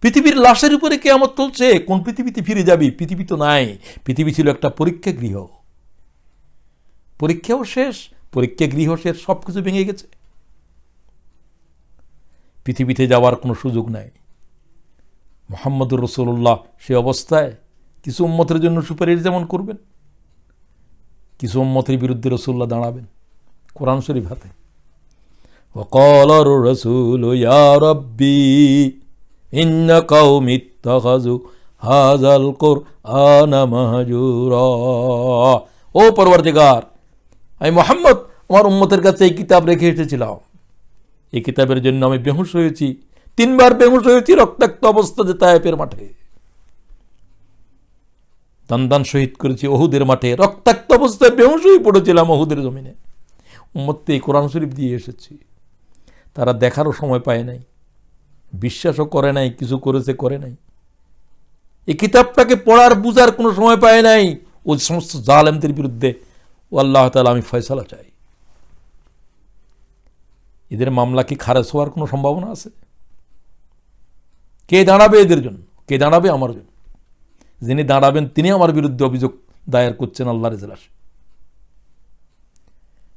পৃথিবীর লাশের উপরে কিয়ামত চলছে, কোন পৃথিবীতে ফিরে যাবি? পৃথিবী তো নাই, পৃথিবী ছিল একটা পরীক্ষা গৃহ, পরীক্ষাও শেষ, পরীক্ষা গৃহ শেষ, সব কিছু ভেঙে গেছে, পৃথিবীতে যাওয়ার কোনো সুযোগ নাই। মুহাম্মদুর রাসূলুল্লাহ সে অবস্থায় কিছু উম্মতের জন্য সুপারিশ যেমন করবেন, কিছু উম্মতের বিরুদ্ধে রাসূলুল্লাহ দাঁড়াবেন। কোরআন শরীফ হাতে, ওয়াকালার রাসূলু ইয়া রাব্বি ইন্না কওমি ইত্তাখাযু হাযাল কুরআনা মাহজুরা। ও পরওয়ারদিগার, আমি মুহাম্মদ আমার উম্মতের কাছে এই কিতাব রেখে এসেছিলাম, এই কিতাবের জন্য আমি বেহুশ হয়েছি, 3 বার বেহুশ হয়েছি রক্তাক্ত অবস্থাতে তায়েফের মাঠে, দান শহীদ করেছি ওহুদের মাঠে, রক্তাক্ত অবস্থায় বেহুশ হয়ে পড়েছিলাম ওহুদের জমিনে। উম্মতকে এই কোরআন শরীফ দিয়ে এসেছি, তারা দেখারও সময় পায় নাই, বিশ্বাসও করে নাই, কিছু করেছে করে নাই, এই কিতাবটাকে পড়ার বুঝার কোনো সময় পায় নাই। ওই সমস্ত জালেমদের বিরুদ্ধে ও আল্লাহ তাআলা আমি ফয়সালা চাই। এদের মামলা কি খারেজ হওয়ার কোনো সম্ভাবনা আছে? কে দাঁড়াবে এদের জন্য? কে দাঁড়াবে আমার জন্য? যিনি দাঁড়াবেন তিনি আমার বিরুদ্ধে অভিযোগ দায়ের করছেন আল্লাহর ইজলাসে।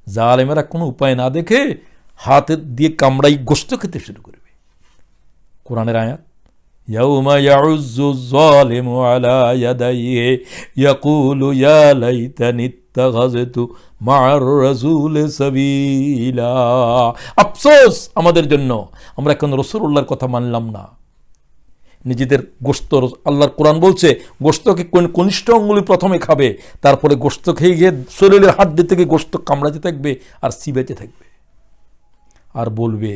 জালেমেরা কোনো উপায় না দেখে হাতে দিয়ে কামড়াই গোশত খেতে শুরু করবে। কোরআনের আয়াত, ইয়াউমা ইয়াউজ্জু যালিমু আলা ইয়াদাইহি ইয়াকুলু ইয়া লাইতানি ইত্তাখাযতু মা'আর রাসূলি সাবিলা। আফসোস আমাদের জন্য, আমরা কেন রাসূলুল্লাহর কথা মানলাম না। নিজেদের গোশত, আল্লাহর কোরআন বলছে গোশতকে কনিষ্ঠ আঙ্গুলি প্রথমে খাবে, তারপরে গোশত খেয়ে গিয়ে শরীরের হাড্ডি থেকে গোশত কামড়াতে থাকবে আর চিবাতে থাকবে, আর বলবে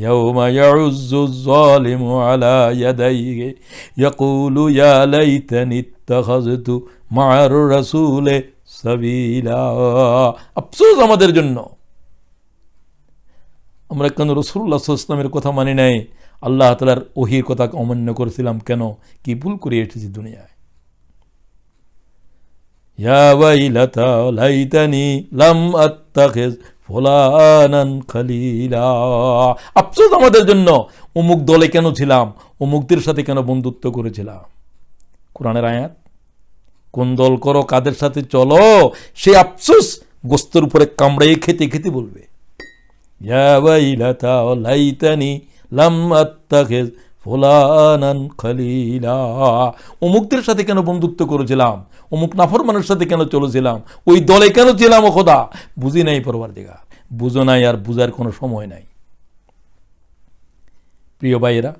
ইয়াউমা ইয়াউজ্জু যালিমু আলা ইয়াদাইহি ইয়াকুলু ইয়া লাইতানি ইত্তাখাযতু মা'আর রাসূলি সাবিলা। আফসোস আমাদের জন্য, আমরা কেন রাসূলুল্লাহ সাল্লাল্লাহু আলাইহি ওয়াসাল্লামের কথা মানি নাই, আল্লাহ তাআলার ওহীর কথা অমান্য করেছিলাম কেন, কি ভুল করে এসেছি দুনিয়ায়। ইয়া ওয়াইলাতা লাইতানি লাম আত্তাখিজ ফুলানান খলিলা। আফসোস আমাদের জন্য, অমুক দলে কেন ছিলাম, অমুকদের সাথে কেন বন্ধুত্ব করেছিলাম। কোরআনের আয়াত, কোন দল করো, কাদের সাথে চলো, সে আফসোস গোস্তের উপরে কামড়াই খেতে খেতে বলবে ইয়া ওয়াইলাতা লাইতানি লাম আত্তাখিজ ফুলানান খলিলা। অমুকদের সাথে কেন বন্ধুত্ব করেছিলাম, অমুক নাফরমানের সাথে কেন চলেছিলাম, ওই দলে কেন ছিলাম, ও খোদা বুঝি নাই পরওয়ারদিগার, বুঝো নাই, আর বুঝার কোনো সময় নাই। প্রিয় ভাইয়েরা,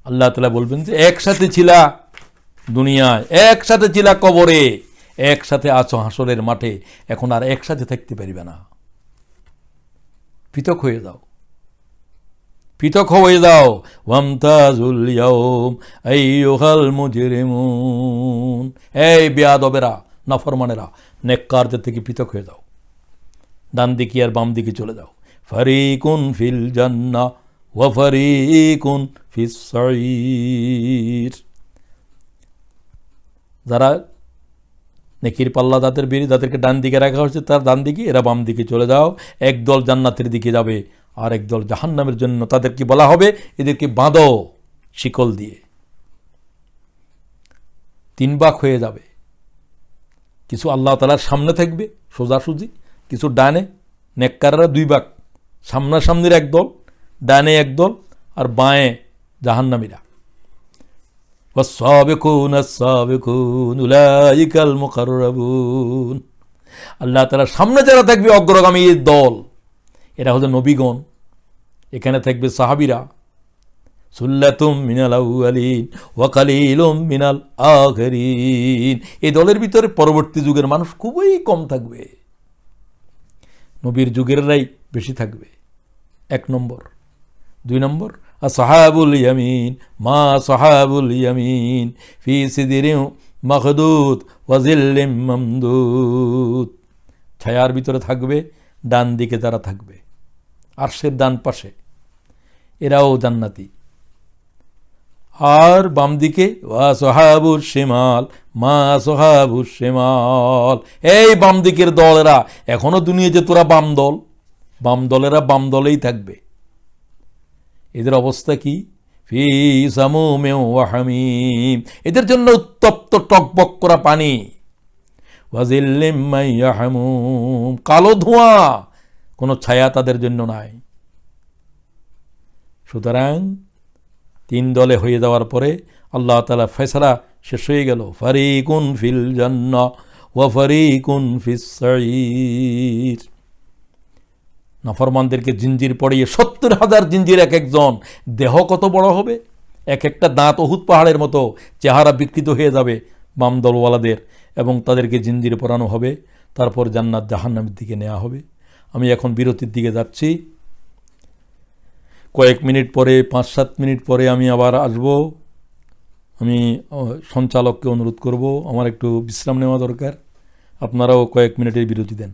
আল্লাহ তাআলা বলবেন যে একসাথে ছিলা দুনিয়ায়, একসাথে ছিলা কবরে, একসাথে আছো হাসরের মাঠে, এখন আর একসাথে থাকতে পারবে না। পৃথক হয়ে যাও, পৃথক হয়ে যাও। ওয়ামতাজুল ইয়াউম আইয়ুহাল মুজরিমুন, এই বেয়াদবেরা, নাফরমানেরা, নেককারদের থেকে পৃথক হয়ে যাও, ডান দিকে আর বাম দিকে চলে যাও। ফারিকুন ফিল জান্নাহ ওয়া ফারিকুন ফিস সাঈর। যারা নেকির পাল্লা তাদের বেরি, তাদেরকে ডান দিকে রাখা হচ্ছে, তার ডান দিকে, এরা বাম দিকে চলে যাও। একদল জান্নাতের দিকে যাবে, আর একদল জাহান্নামের জন্য, তাদেরকে বলা হবে এদেরকে বাঁধো শিকল দিয়ে। 3 ভাগ হয়ে যাবে, কিছু আল্লাহ তাআলার সামনে থাকবে সোজাসুজি, কিছু ডানে, নেককাররা 2 ভাগ, সামনাসামনির একদল, ডানে একদল, আর বাঁয়ে জাহান্নামীরা। ওয়াস-সাবিকুনা আস-সাবিকুন উলাইকাল মুকাররাবুন। আল্লাহ তাআলার সামনে যারা থাকবে অগ্রগামী দল, এরা হলো নবীগণ, এখানে থাকবে সাহাবীরা, সুল্লাতুম মিনাল আউয়ালিন ওয়া কালিলুম মিনাল আখিরিন। এই দলের ভিতরে পরবর্তী যুগের মানুষ খুবই কম থাকবে, নবীর যুগেররাই বেশি থাকবে। 1 নম্বর। 2 নম্বর, আসহাবুল ইয়ামিন মা আসহাবুল ইয়ামিন ফি সিদরিন মাখদুদ ওয়া জিল্লিম মামদুদ। ছায়ার ভিতরে থাকবে, ডান দিকে যারা থাকবে আরশের ডান পাশে, এরাও জান্নাতি। আর বাম দিকে ওয়া আসহাবুশ শিমাল মা আসহাবুশ শিমাল, এই বাম দিকের দলেরা, এখনো দুনিয়া যে তোরা বাম দল, বাম দলেরা বাম দলেই থাকবে। এদের অবস্থা কি? ফি সামুমিন ওয়া হামিম, এদের জন্য উত্তপ্ত টকবক করা পানি, ওয়া জিল্লিম মান ইয়াহমুম, কালো ধোঁয়া, কোনো ছায়া তাদের জন্য নাই। সুতরাং তিন দলে হয়ে যাওয়ার পরে আল্লাহ তাআলা ফয়সালা শেষ হয়ে গেল। ফারিকুন ফিল জান্নাহ ওয়া ফারিকুন ফিস সাঈর। নাফরমানদেরকে জিঞ্জির পড়িয়ে ৭০,০০০ জিঞ্জির এক একজন, দেহ কত বড় হবে, এক একটা দাঁত উহুদ পাহাড়ের মতো, চেহারা বিকৃত হয়ে যাবে বাম দলওয়ালাদের, এবং তাদেরকে জিঞ্জির পরানো হবে। তারপর জান্নাত জাহান্নামের দিকে নেওয়া হবে। আমি এখন বিরতির দিকে যাচ্ছি, কয়েক মিনিট পরে, ৫-৭ মিনিট পরে আমি আবার আসব। আমি সঞ্চালককে অনুরোধ করব, আমার একটু বিশ্রাম নেওয়া দরকার, আপনারাও কয়েক মিনিটের বিরতি দেন।